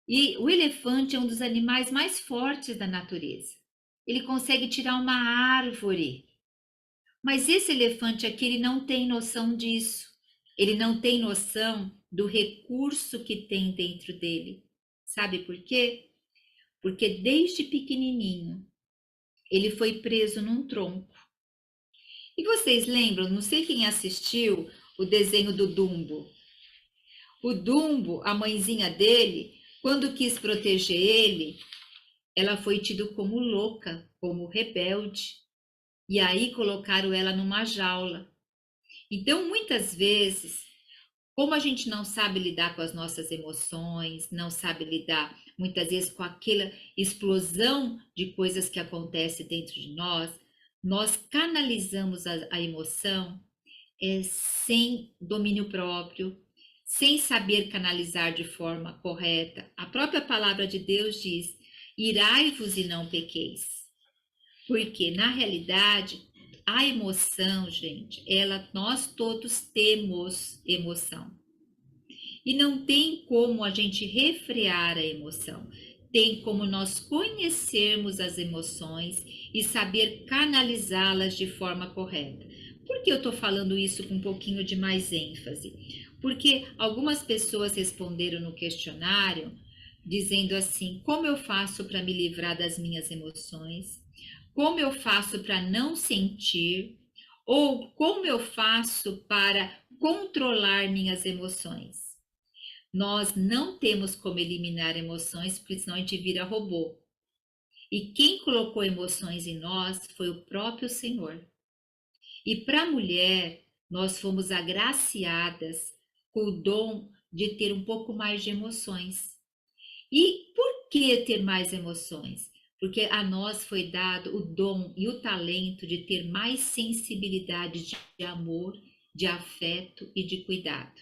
E o elefante é um dos animais mais fortes da natureza. Ele consegue tirar uma árvore. Mas esse elefante aqui, ele não tem noção disso. Ele não tem noção do recurso que tem dentro dele. Sabe por quê? Porque desde pequenininho, ele foi preso num tronco. E vocês lembram, não sei quem assistiu o desenho do Dumbo. O Dumbo, a mãezinha dele, quando quis proteger ele, ela foi tida como louca, como rebelde. E aí colocaram ela numa jaula. Então, muitas vezes, como a gente não sabe lidar com as nossas emoções, não sabe lidar muitas vezes com aquela explosão de coisas que acontece dentro de nós canalizamos a emoção sem domínio próprio, sem saber canalizar de forma correta. A própria palavra de Deus diz: irai-vos e não pequeis. Porque, na realidade, a emoção, gente, nós todos temos emoção. E não tem como a gente refrear a emoção. Tem como nós conhecermos as emoções e saber canalizá-las de forma correta. Por que eu estou falando isso com um pouquinho de mais ênfase? Porque algumas pessoas responderam no questionário dizendo assim: como eu faço para me livrar das minhas emoções? Como eu faço para não sentir? Ou como eu faço para controlar minhas emoções? Nós não temos como eliminar emoções, porque senão a gente vira robô. E quem colocou emoções em nós foi o próprio Senhor. E para a mulher, nós fomos agraciadas com o dom de ter um pouco mais de emoções. E por que ter mais emoções? Porque a nós foi dado o dom e o talento de ter mais sensibilidade de amor, de afeto e de cuidado.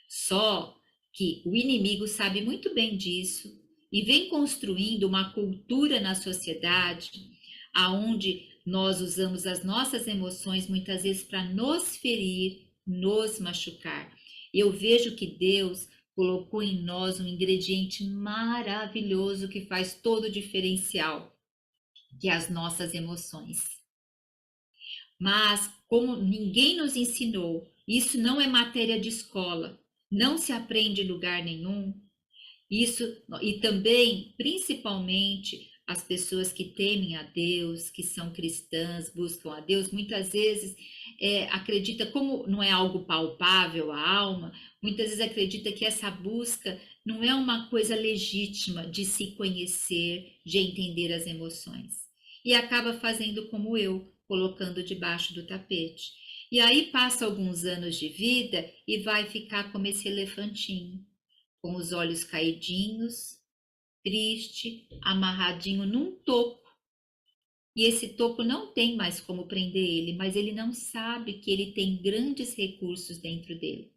Só que o inimigo sabe muito bem disso e vem construindo uma cultura na sociedade aonde nós usamos as nossas emoções muitas vezes para nos ferir, nos machucar. Eu vejo que Deus colocou em nós um ingrediente maravilhoso que faz todo o diferencial, que é as nossas emoções. Mas como ninguém nos ensinou, isso não é matéria de escola, não se aprende em lugar nenhum. Isso, e também, principalmente, as pessoas que temem a Deus, que são cristãs, buscam a Deus, muitas vezes acredita, como não é algo palpável a alma, muitas vezes acredita que essa busca não é uma coisa legítima de se conhecer, de entender as emoções. E acaba fazendo como eu, colocando debaixo do tapete. E aí passa alguns anos de vida e vai ficar como esse elefantinho com os olhos caidinhos, triste, amarradinho num toco. E esse toco não tem mais como prender ele, mas ele não sabe que ele tem grandes recursos dentro dele.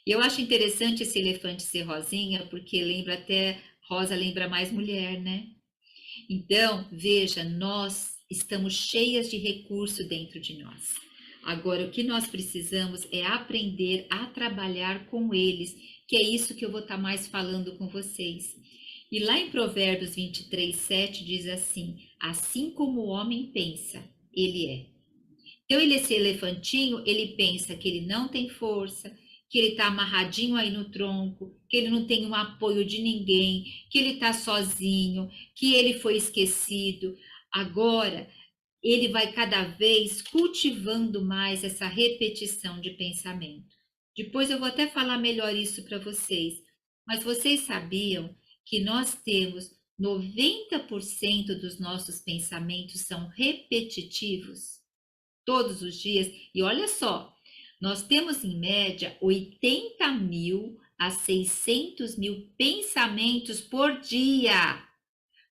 E eu acho interessante esse elefante ser rosinha, porque lembra até, rosa lembra mais mulher, né? Então, veja, nós estamos cheias de recurso dentro de nós. Agora, o que nós precisamos é aprender a trabalhar com eles, que é isso que eu vou estar mais falando com vocês. E lá em Provérbios 23:7 diz assim como o homem pensa, ele é. Então, esse elefantinho, ele pensa que ele não tem força, que ele está amarradinho aí no tronco, que ele não tem um apoio de ninguém, que ele está sozinho, que ele foi esquecido. Agora, ele vai cada vez cultivando mais essa repetição de pensamento. Depois eu vou até falar melhor isso para vocês. Mas vocês sabiam que nós temos 90% dos nossos pensamentos são repetitivos? Todos os dias. E olha só, nós temos em média 80.000 a 600.000 pensamentos por dia.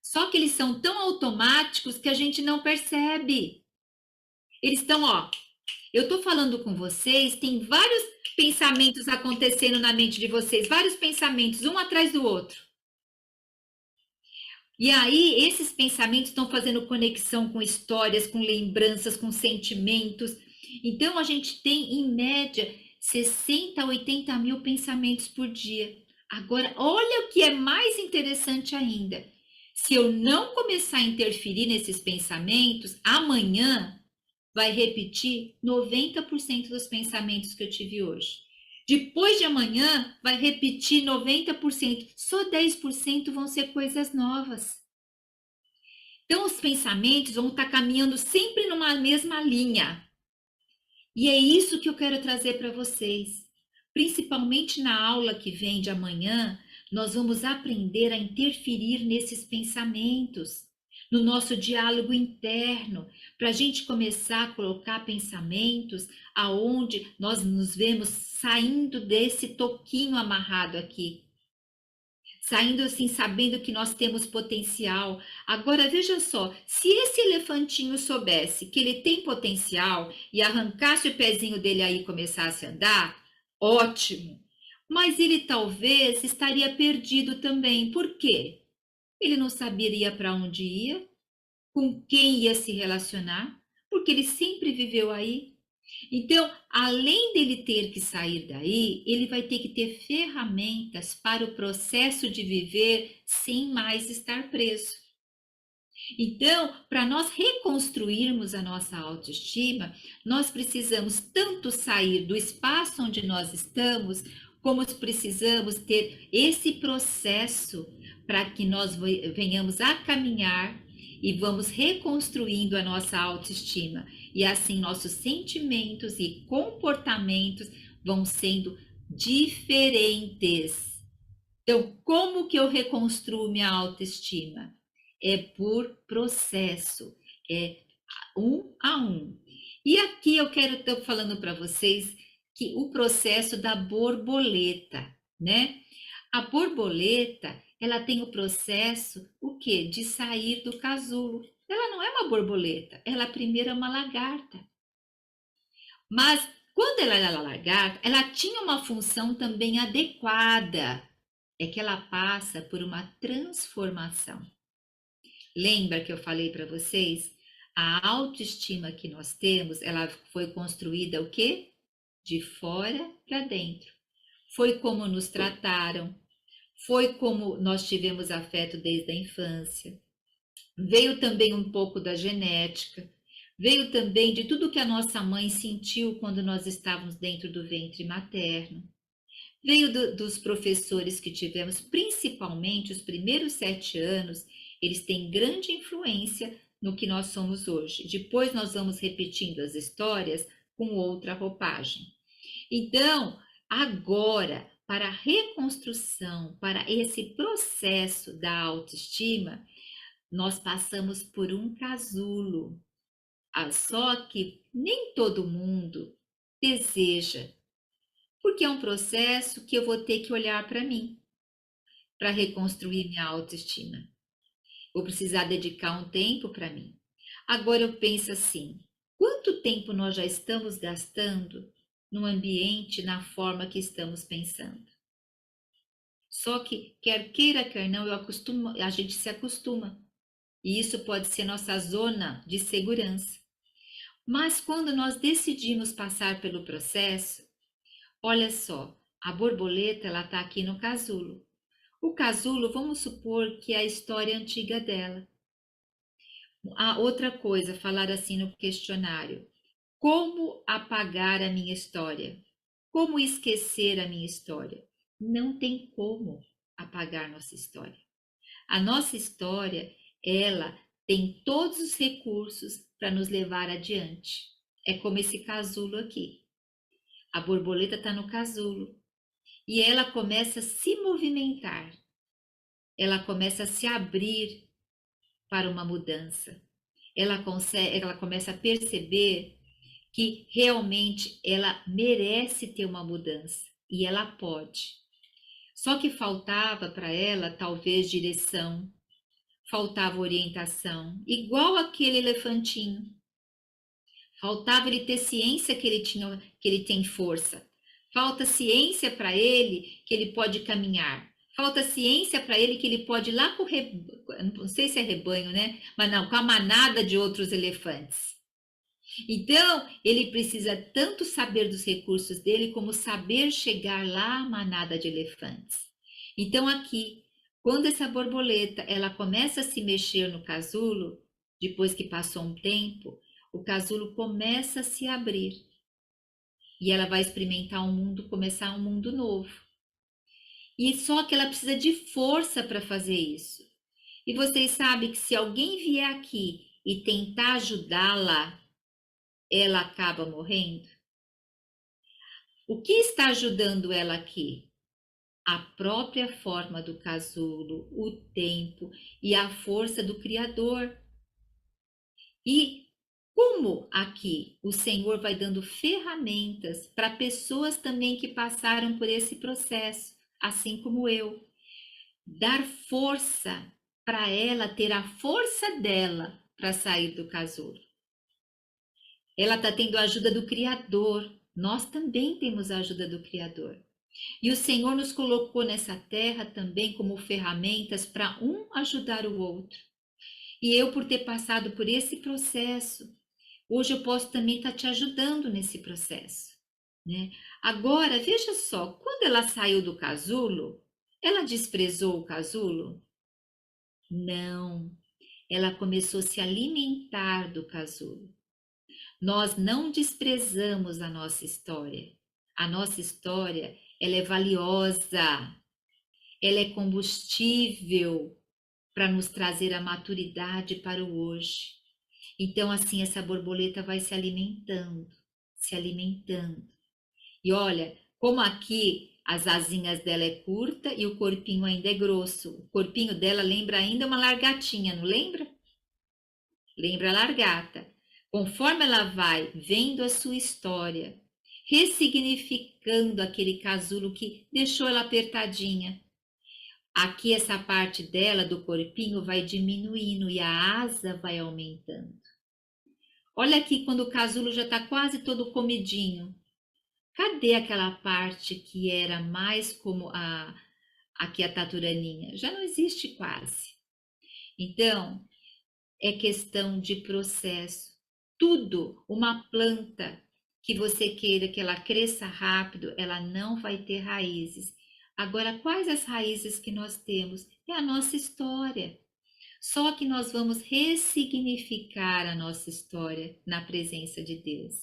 Só que eles são tão automáticos que a gente não percebe. Eles estão, eu estou falando com vocês, tem vários pensamentos acontecendo na mente de vocês, vários pensamentos, um atrás do outro. E aí, esses pensamentos estão fazendo conexão com histórias, com lembranças, com sentimentos. Então, a gente tem, em média, 60 a 80 mil pensamentos por dia. Agora, olha o que é mais interessante ainda. Se eu não começar a interferir nesses pensamentos, amanhã vai repetir 90% dos pensamentos que eu tive hoje. Depois de amanhã, vai repetir 90%. Só 10% vão ser coisas novas. Então, os pensamentos vão estar caminhando sempre numa mesma linha. E é isso que eu quero trazer para vocês. Principalmente na aula que vem de amanhã, nós vamos aprender a interferir nesses pensamentos, no nosso diálogo interno, para a gente começar a colocar pensamentos aonde nós nos vemos saindo desse toquinho amarrado aqui. Saindo assim, sabendo que nós temos potencial. Agora, veja só, se esse elefantinho soubesse que ele tem potencial e arrancasse o pezinho dele aí e começasse a andar, ótimo. Mas ele talvez estaria perdido também. Por quê? Ele não saberia para onde ia, com quem ia se relacionar, porque ele sempre viveu aí. Então, além dele ter que sair daí, ele vai ter que ter ferramentas para o processo de viver sem mais estar preso. Então, para nós reconstruirmos a nossa autoestima, nós precisamos tanto sair do espaço onde nós estamos, como precisamos ter esse processo para que nós venhamos a caminhar e vamos reconstruindo a nossa autoestima. E assim nossos sentimentos e comportamentos vão sendo diferentes. Então, como que eu reconstruo minha autoestima? É por processo, é um a um. E aqui eu quero estar falando para vocês que o processo da borboleta, né? A borboleta, ela tem o processo, o quê? De sair do casulo. Ela não é uma borboleta, ela primeiro é uma lagarta. Mas quando ela era lagarta, ela tinha uma função também adequada. É que ela passa por uma transformação. Lembra que eu falei para vocês? A autoestima que nós temos, ela foi construída o quê? De fora para dentro. Foi como nos trataram, foi como nós tivemos afeto desde a infância. Veio também um pouco da genética, veio também de tudo que a nossa mãe sentiu quando nós estávamos dentro do ventre materno. Veio dos professores que tivemos, principalmente os primeiros 7 anos, eles têm grande influência no que nós somos hoje. Depois nós vamos repetindo as histórias com outra roupagem. Então, agora, para a reconstrução, para esse processo da autoestima, nós passamos por um casulo. Só que nem todo mundo deseja, porque é um processo que eu vou ter que olhar para mim. para reconstruir minha autoestima. Vou precisar dedicar um tempo para mim. Agora eu penso assim, quanto tempo nós já estamos gastando no ambiente, na forma que estamos pensando? Só que, quer queira, quer não, a gente se acostuma. E isso pode ser nossa zona de segurança. Mas quando nós decidimos passar pelo processo, olha só, a borboleta ela está aqui no casulo. O casulo, vamos supor que é a história antiga dela. A outra coisa, falar assim no questionário: como apagar a minha história? Como esquecer a minha história? Não tem como apagar nossa história. A nossa história, ela tem todos os recursos para nos levar adiante. É como esse casulo aqui. A borboleta está no casulo e ela começa a se movimentar. Ela começa a se abrir para uma mudança. Ela começa a perceber que realmente ela merece ter uma mudança e ela pode. Só que faltava para ela talvez direção, faltava orientação, igual aquele elefantinho. Faltava ele ter ciência que ele tem força. Falta ciência para ele que ele pode caminhar. Falta ciência para ele que ele pode ir lá com não sei se é rebanho, né? Mas não, com a manada de outros elefantes. Então, ele precisa tanto saber dos recursos dele, como saber chegar lá à manada de elefantes. Então, aqui, quando essa borboleta ela começa a se mexer no casulo, depois que passou um tempo, o casulo começa a se abrir. E ela vai experimentar um mundo, começar um mundo novo. E só que ela precisa de força para fazer isso. E vocês sabem que se alguém vier aqui e tentar ajudá-la, ela acaba morrendo? O que está ajudando ela aqui? A própria forma do casulo, o tempo e a força do Criador. E como aqui o Senhor vai dando ferramentas para pessoas também que passaram por esse processo, assim como eu, dar força para ela ter a força dela para sair do casulo. Ela está tendo a ajuda do Criador. Nós também temos a ajuda do Criador. E o Senhor nos colocou nessa terra também como ferramentas para um ajudar o outro. E eu, por ter passado por esse processo, hoje eu posso também estar te ajudando nesse processo, né? Agora, veja só, quando ela saiu do casulo, ela desprezou o casulo? Não, ela começou a se alimentar do casulo. Nós não desprezamos a nossa história. A nossa história, ela é valiosa, ela é combustível para nos trazer a maturidade para o hoje. Então, assim, essa borboleta vai se alimentando, se alimentando. E olha, como aqui as asinhas dela é curta e o corpinho ainda é grosso. O corpinho dela lembra ainda uma largatinha, não lembra? Lembra a largata. Conforme ela vai vendo a sua história, ressignificando aquele casulo que deixou ela apertadinha, aqui essa parte dela do corpinho vai diminuindo e a asa vai aumentando. Olha aqui quando o casulo já está quase todo comidinho. Cadê aquela parte que era mais como aqui a taturaninha? Já não existe quase. Então, é questão de processo. Tudo, uma planta que você queira que ela cresça rápido, ela não vai ter raízes. Agora, quais as raízes que nós temos? É a nossa história. Só que nós vamos ressignificar a nossa história na presença de Deus.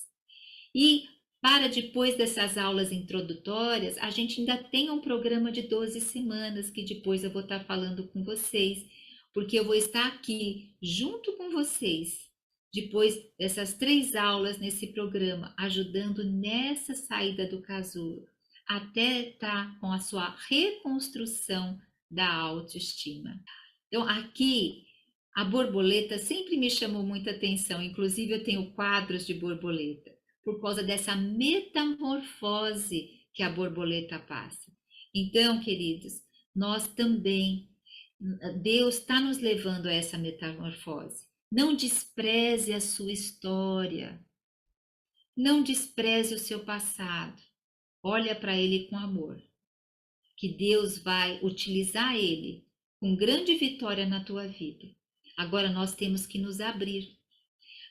E para depois dessas aulas introdutórias, a gente ainda tem um programa de 12 semanas que depois eu vou estar falando com vocês, porque eu vou estar aqui junto com vocês, depois dessas 3 aulas nesse programa, ajudando nessa saída do casulo, até estar com a sua reconstrução da autoestima. Então, aqui, a borboleta sempre me chamou muita atenção, inclusive eu tenho quadros de borboleta, por causa dessa metamorfose que a borboleta passa. Então, queridos, nós também, Deus está nos levando a essa metamorfose. Não despreze a sua história, não despreze o seu passado. Olha para ele com amor, que Deus vai utilizar ele com grande vitória na tua vida. Agora nós temos que nos abrir.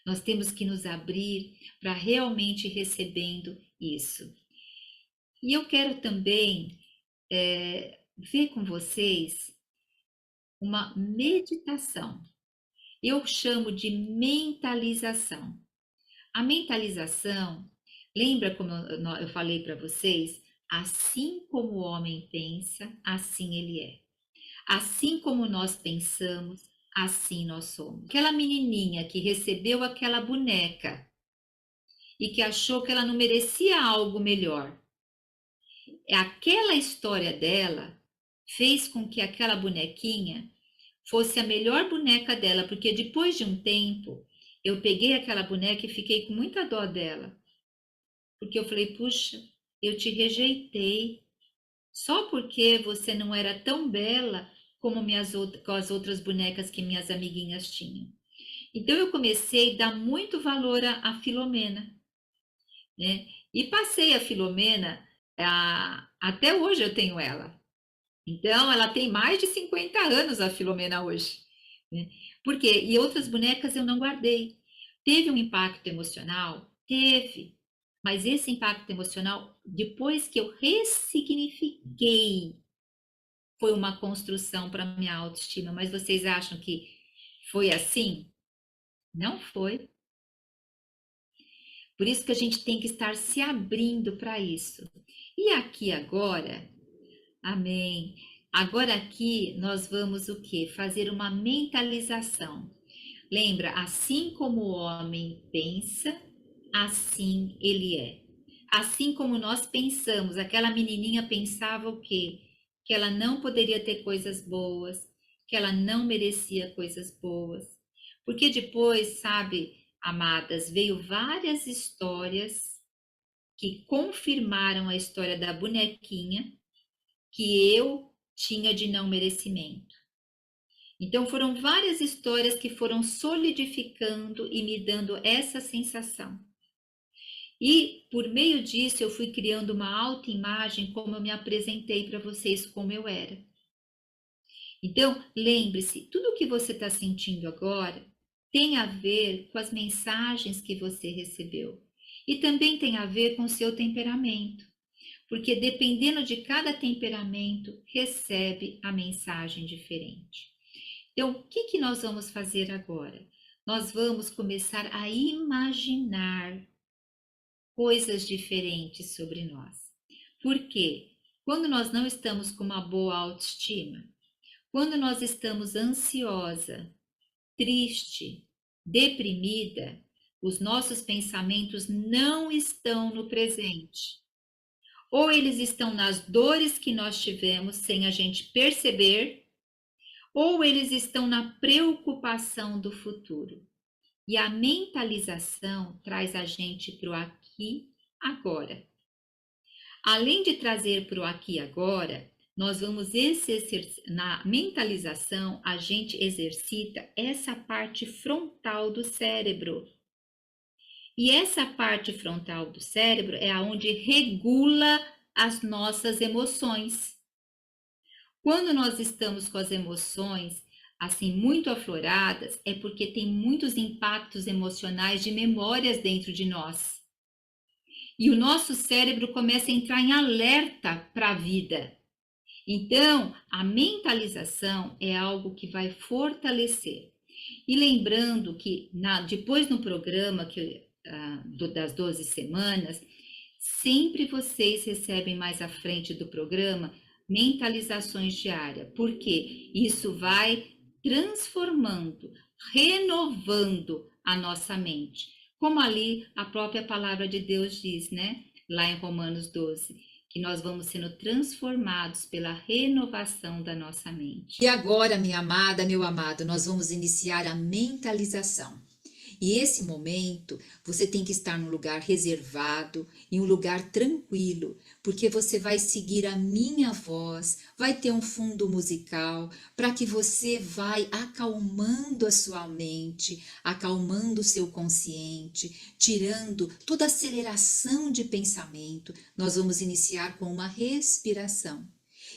Nós temos que nos abrir para realmente recebendo isso. E eu quero também ver com vocês uma meditação. Eu chamo de mentalização. A mentalização, lembra como eu falei para vocês? Assim como o homem pensa, assim ele é. Assim como nós pensamos, assim nós somos. Aquela menininha que recebeu aquela boneca e que achou que ela não merecia algo melhor. Aquela história dela fez com que aquela bonequinha fosse a melhor boneca dela, porque depois de um tempo eu peguei aquela boneca e fiquei com muita dó dela. Porque eu falei, puxa, eu te rejeitei só porque você não era tão bela como com as outras bonecas que minhas amiguinhas tinham. Então eu comecei a dar muito valor à Filomena, né? E passei a Filomena, até hoje eu tenho ela. Então ela tem mais de 50 anos, a Filomena hoje, né? Por quê? E outras bonecas eu não guardei. Teve um impacto emocional? Teve. Mas esse impacto emocional, depois que eu ressignifiquei, foi uma construção para minha autoestima. Mas vocês acham que foi assim? Não foi. Por isso que a gente tem que estar se abrindo para isso. E aqui agora, amém. Agora aqui nós vamos o quê? Fazer uma mentalização. Lembra, assim como o homem pensa, assim ele é. Assim como nós pensamos, aquela menininha pensava o quê? Que ela não poderia ter coisas boas, que ela não merecia coisas boas. Porque depois, sabe, amadas, veio várias histórias que confirmaram a história da bonequinha que eu tinha de não merecimento. Então foram várias histórias que foram solidificando e me dando essa sensação. E por meio disso eu fui criando uma autoimagem como eu me apresentei para vocês como eu era. Então lembre-se, tudo o que você está sentindo agora tem a ver com as mensagens que você recebeu. E também tem a ver com o seu temperamento. Porque dependendo de cada temperamento, recebe a mensagem diferente. Então, o que nós vamos fazer agora? Nós vamos começar a imaginar coisas diferentes sobre nós. Por quê? Quando nós não estamos com uma boa autoestima, quando nós estamos ansiosa, triste, deprimida, os nossos pensamentos não estão no presente. Ou eles estão nas dores que nós tivemos sem a gente perceber, ou eles estão na preocupação do futuro. E a mentalização traz a gente para o aqui, agora. Além de trazer para o aqui, agora, nós vamos na mentalização, a gente exercita essa parte frontal do cérebro. E essa parte frontal do cérebro é aonde regula as nossas emoções. Quando nós estamos com as emoções assim muito afloradas, é porque tem muitos impactos emocionais de memórias dentro de nós. E o nosso cérebro começa a entrar em alerta para a vida. Então, a mentalização é algo que vai fortalecer. E lembrando que depois no programa das 12 semanas, sempre vocês recebem mais à frente do programa mentalizações diárias, porque isso vai transformando, renovando a nossa mente. Como ali a própria palavra de Deus diz, né? Lá em Romanos 12, que nós vamos sendo transformados pela renovação da nossa mente. E agora, minha amada, meu amado, nós vamos iniciar a mentalização. E esse momento você tem que estar num lugar reservado, em um lugar tranquilo, porque você vai seguir a minha voz, vai ter um fundo musical, para que você vai acalmando a sua mente, acalmando o seu consciente, tirando toda a aceleração de pensamento. Nós vamos iniciar com uma respiração.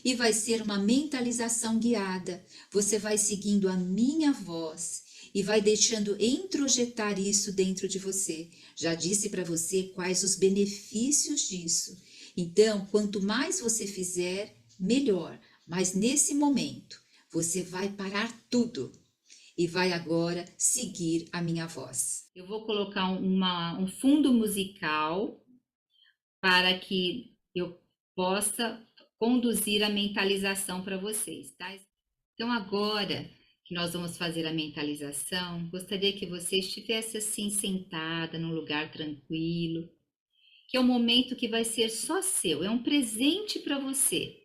E vai ser uma mentalização guiada. Você vai seguindo a minha voz e vai deixando introjetar isso dentro de você. Já disse para você quais os benefícios disso. Então, quanto mais você fizer, melhor. Mas nesse momento, você vai parar tudo e vai agora seguir a minha voz. Eu vou colocar um fundo musical para que eu possa conduzir a mentalização para vocês, tá? Então, agora que nós vamos fazer a mentalização, gostaria que você estivesse assim sentada num lugar tranquilo, que é um momento que vai ser só seu, é um presente para você.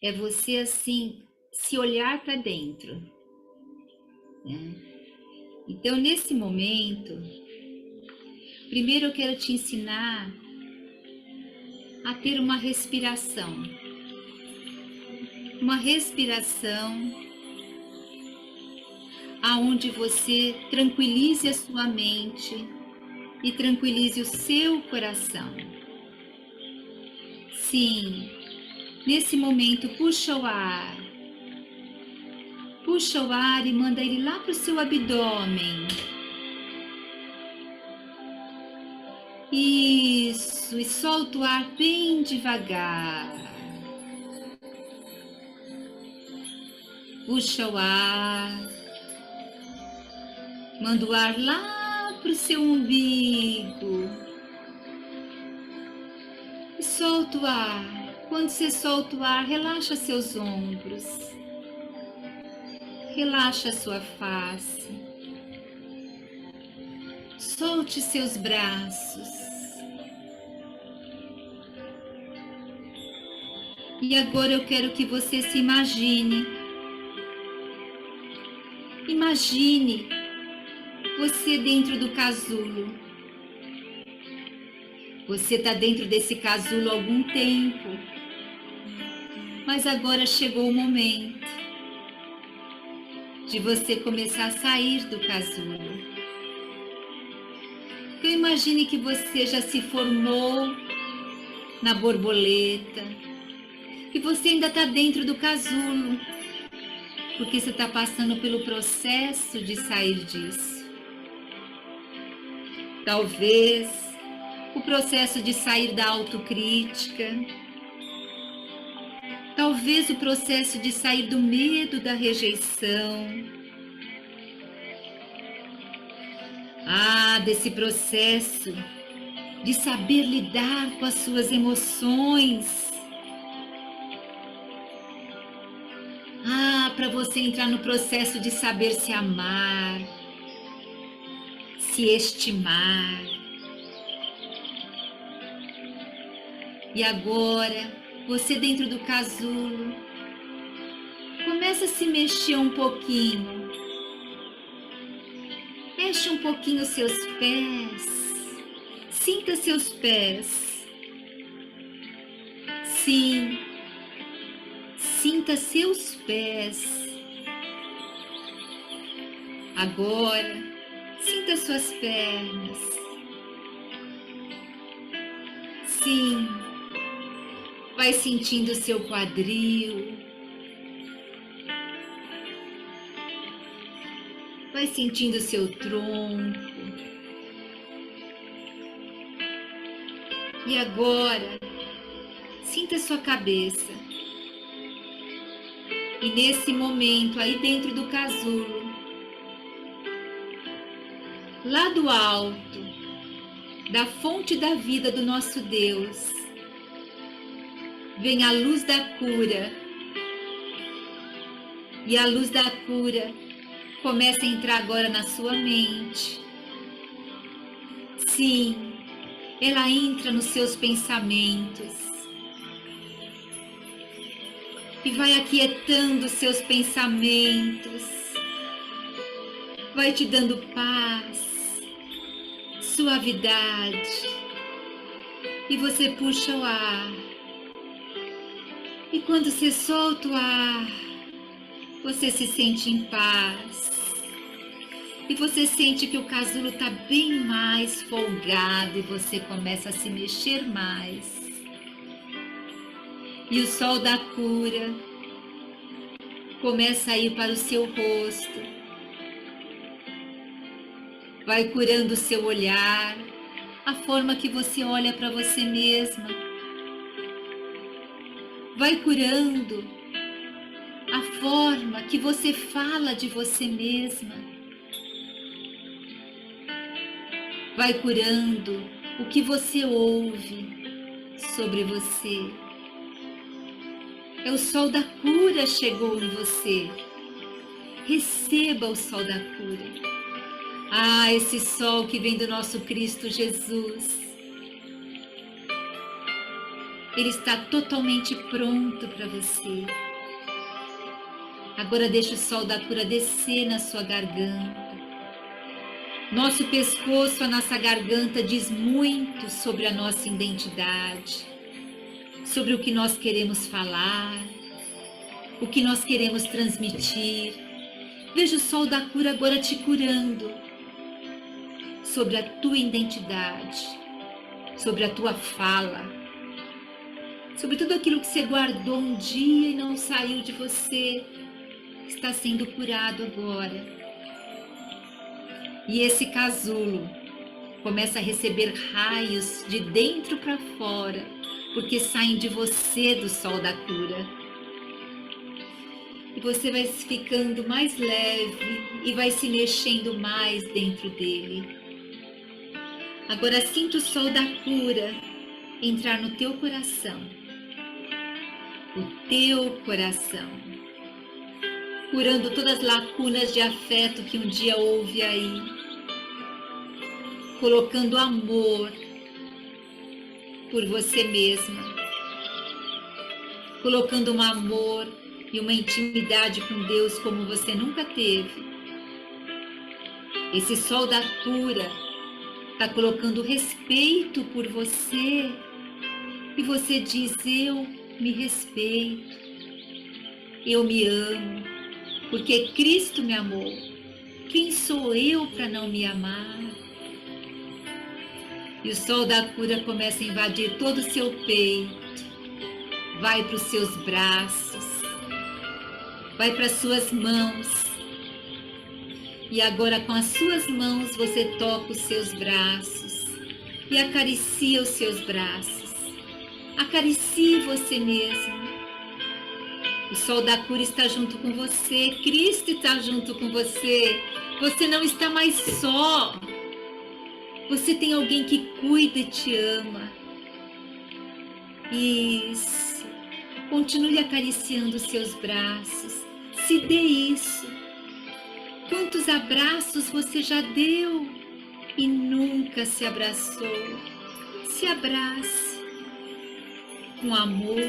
É você assim se olhar para dentro, né? Então, nesse momento, primeiro eu quero te ensinar a ter uma respiração aonde você tranquilize a sua mente e tranquilize o seu coração. Sim, nesse momento puxa o ar e manda ele lá para o seu abdômen. Isso, e solta o ar bem devagar. Puxa o ar, manda o ar lá para o seu umbigo e solta o ar. Quando você solta o ar, relaxa seus ombros, relaxa sua face, solte seus braços. E agora eu quero que você se imagine você dentro do casulo. Você está dentro desse casulo há algum tempo, mas agora chegou o momento de você começar a sair do casulo. Então imagine que você já se formou na borboleta, que você ainda está dentro do casulo, porque você está passando pelo processo de sair disso. Talvez o processo de sair da autocrítica, talvez o processo de sair do medo da rejeição, desse processo de saber lidar com as suas emoções, para você entrar no processo de saber se amar, se estimar. E agora, você dentro do casulo, começa a se mexer um pouquinho. Mexe um pouquinho os seus pés. Sinta seus pés. Sim. Sinta seus pés. Agora, sinta suas pernas. Sim. Vai sentindo seu quadril. Vai sentindo seu tronco. E agora, sinta sua cabeça. E nesse momento, aí dentro do casulo, lá do alto, da fonte da vida do nosso Deus, vem a luz da cura. E a luz da cura começa a entrar agora na sua mente. Sim, ela entra nos seus pensamentos. E vai aquietando seus pensamentos. Vai te dando paz. suavidade. E você puxa o ar. E quando você solta o ar, você se sente em paz. E você sente que o casulo está bem mais folgado e você começa a se mexer mais. E o sol da cura começa a ir para o seu rosto. Vai curando o seu olhar, a forma que você olha para você mesma. Vai curando a forma que você fala de você mesma. Vai curando o que você ouve sobre você. É o sol da cura chegou em você. Receba o sol da cura. Ah, esse sol que vem do nosso Cristo Jesus. Ele está totalmente pronto para você. Agora deixa o sol da cura descer na sua garganta. Nosso pescoço, a nossa garganta diz muito sobre a nossa identidade, sobre o que nós queremos falar, o que nós queremos transmitir. Veja o sol da cura agora te curando sobre a tua identidade, sobre a tua fala, sobre tudo aquilo que você guardou um dia e não saiu de você, está sendo curado agora. E esse casulo começa a receber raios de dentro para fora, porque saem de você do sol da cura. E você vai ficando mais leve e vai se mexendo mais dentro dele. Agora sinta o sol da cura entrar no teu coração. O teu coração. Curando todas as lacunas de afeto que um dia houve aí. Colocando amor por você mesma. Colocando um amor e uma intimidade com Deus como você nunca teve. Esse sol da cura está colocando respeito por você. E você diz, eu me respeito. Eu me amo. Porque Cristo me amou. Quem sou eu para não me amar? E o sol da cura começa a invadir todo o seu peito. Vai para os seus braços. Vai para as suas mãos. E agora com as suas mãos você toca os seus braços. E acaricia os seus braços. Acaricie você mesmo. O sol da cura está junto com você. Cristo está junto com você. Você não está mais só. Você tem alguém que cuida e te ama. Isso. Continue acariciando os seus braços. Se dê isso. Quantos abraços você já deu e nunca se abraçou? Se abrace com amor,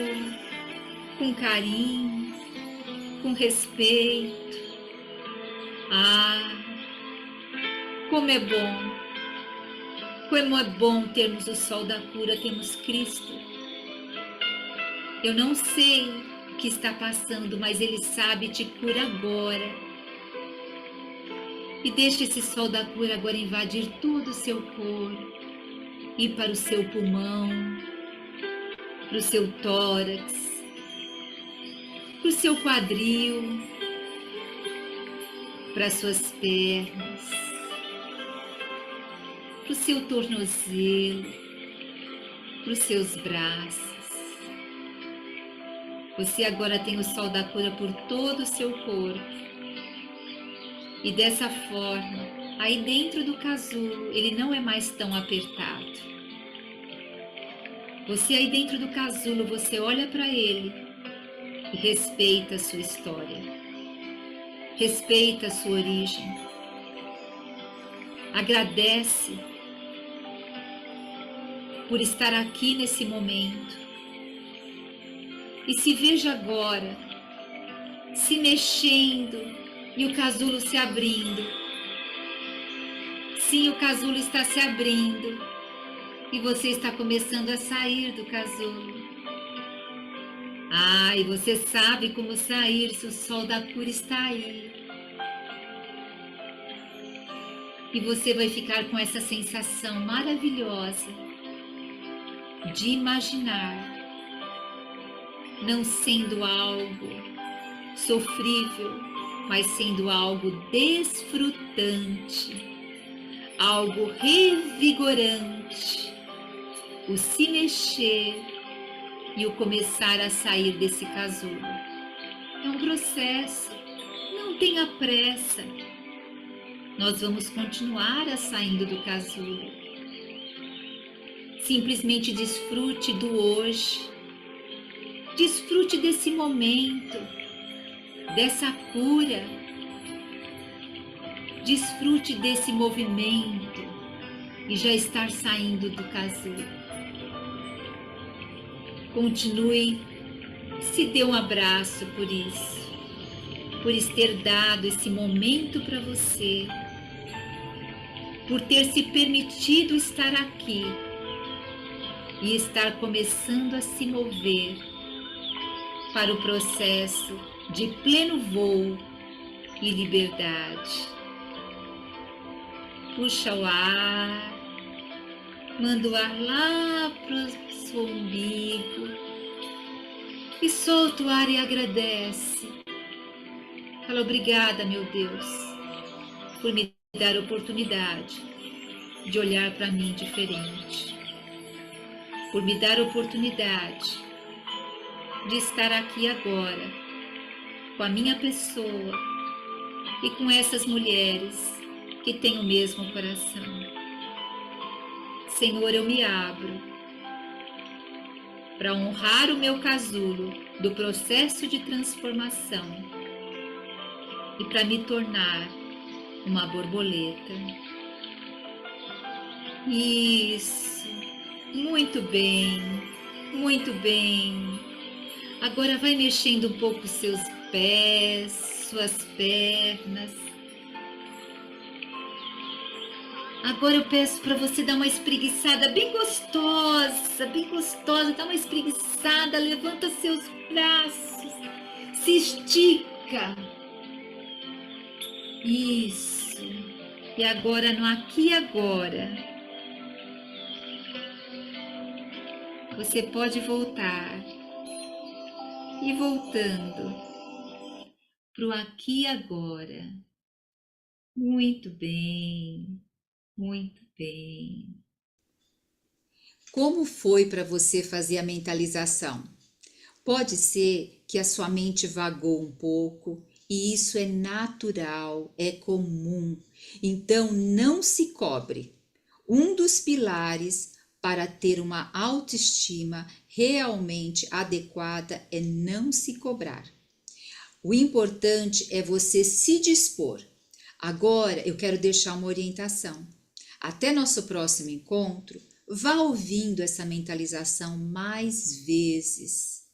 com carinho, com respeito. Ah, como é bom! Como é bom termos o sol da cura, termos Cristo. Eu não sei o que está passando, mas Ele sabe e te cura agora. E deixe esse sol da cura agora invadir todo o seu corpo, ir para o seu pulmão, para o seu tórax, para o seu quadril, para as suas pernas, para o seu tornozelo, para os seus braços. Você agora tem o sol da cura por todo o seu corpo. E dessa forma, aí dentro do casulo, ele não é mais tão apertado. Você aí dentro do casulo, você olha para ele e respeita a sua história. Respeita a sua origem. Agradece por estar aqui nesse momento. E se veja agora, se mexendo, e o casulo se abrindo. Sim, o casulo está se abrindo e você está começando a sair do casulo. Ah, e você sabe como sair se o sol da cura está aí. E você vai ficar com essa sensação maravilhosa de imaginar não sendo algo sofrível, mas sendo algo desfrutante, algo revigorante, o se mexer e o começar a sair desse casulo. É um processo, não tenha pressa. Nós vamos continuar a saindo do casulo. Simplesmente desfrute do hoje. Desfrute desse momento, dessa cura. Desfrute desse movimento e já estar saindo do casulo. Continue, se dê um abraço por isso, por ter dado esse momento para você, por ter se permitido estar aqui e estar começando a se mover para o processo de pleno voo e liberdade. Puxa o ar, manda o ar lá para o seu umbigo e solta o ar e agradece. Fala, obrigada, meu Deus, por me dar a oportunidade de olhar para mim diferente, por me dar a oportunidade de estar aqui agora com a minha pessoa e com essas mulheres que têm o mesmo coração. Senhor, eu me abro para honrar o meu casulo do processo de transformação e para me tornar uma borboleta. Isso, muito bem, muito bem. Agora vai mexendo um pouco seus pés, suas pernas. Agora eu peço para você dar uma espreguiçada bem gostosa, dá uma espreguiçada, levanta seus braços, se estica. Isso. E agora no aqui e agora, você pode voltar e voltando pro aqui e agora. Muito bem. Muito bem. Como foi para você fazer a mentalização? Pode ser que a sua mente vagou um pouco, e isso é natural, é comum. Então não se cobre. Um dos pilares para ter uma autoestima realmente adequada é não se cobrar. O importante é você se dispor. Agora eu quero deixar uma orientação. Até nosso próximo encontro, vá ouvindo essa mentalização mais vezes.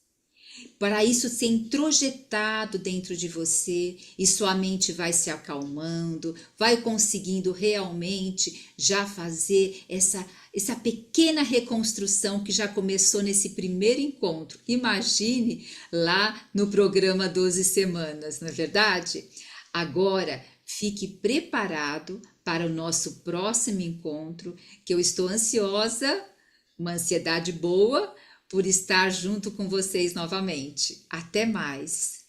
Para isso ser introjetado dentro de você e sua mente vai se acalmando, vai conseguindo realmente já fazer essa pequena reconstrução que já começou nesse primeiro encontro. Imagine lá no programa 12 semanas, não é verdade? Agora, fique preparado para o nosso próximo encontro, que eu estou ansiosa, uma ansiedade boa, por estar junto com vocês novamente. Até mais!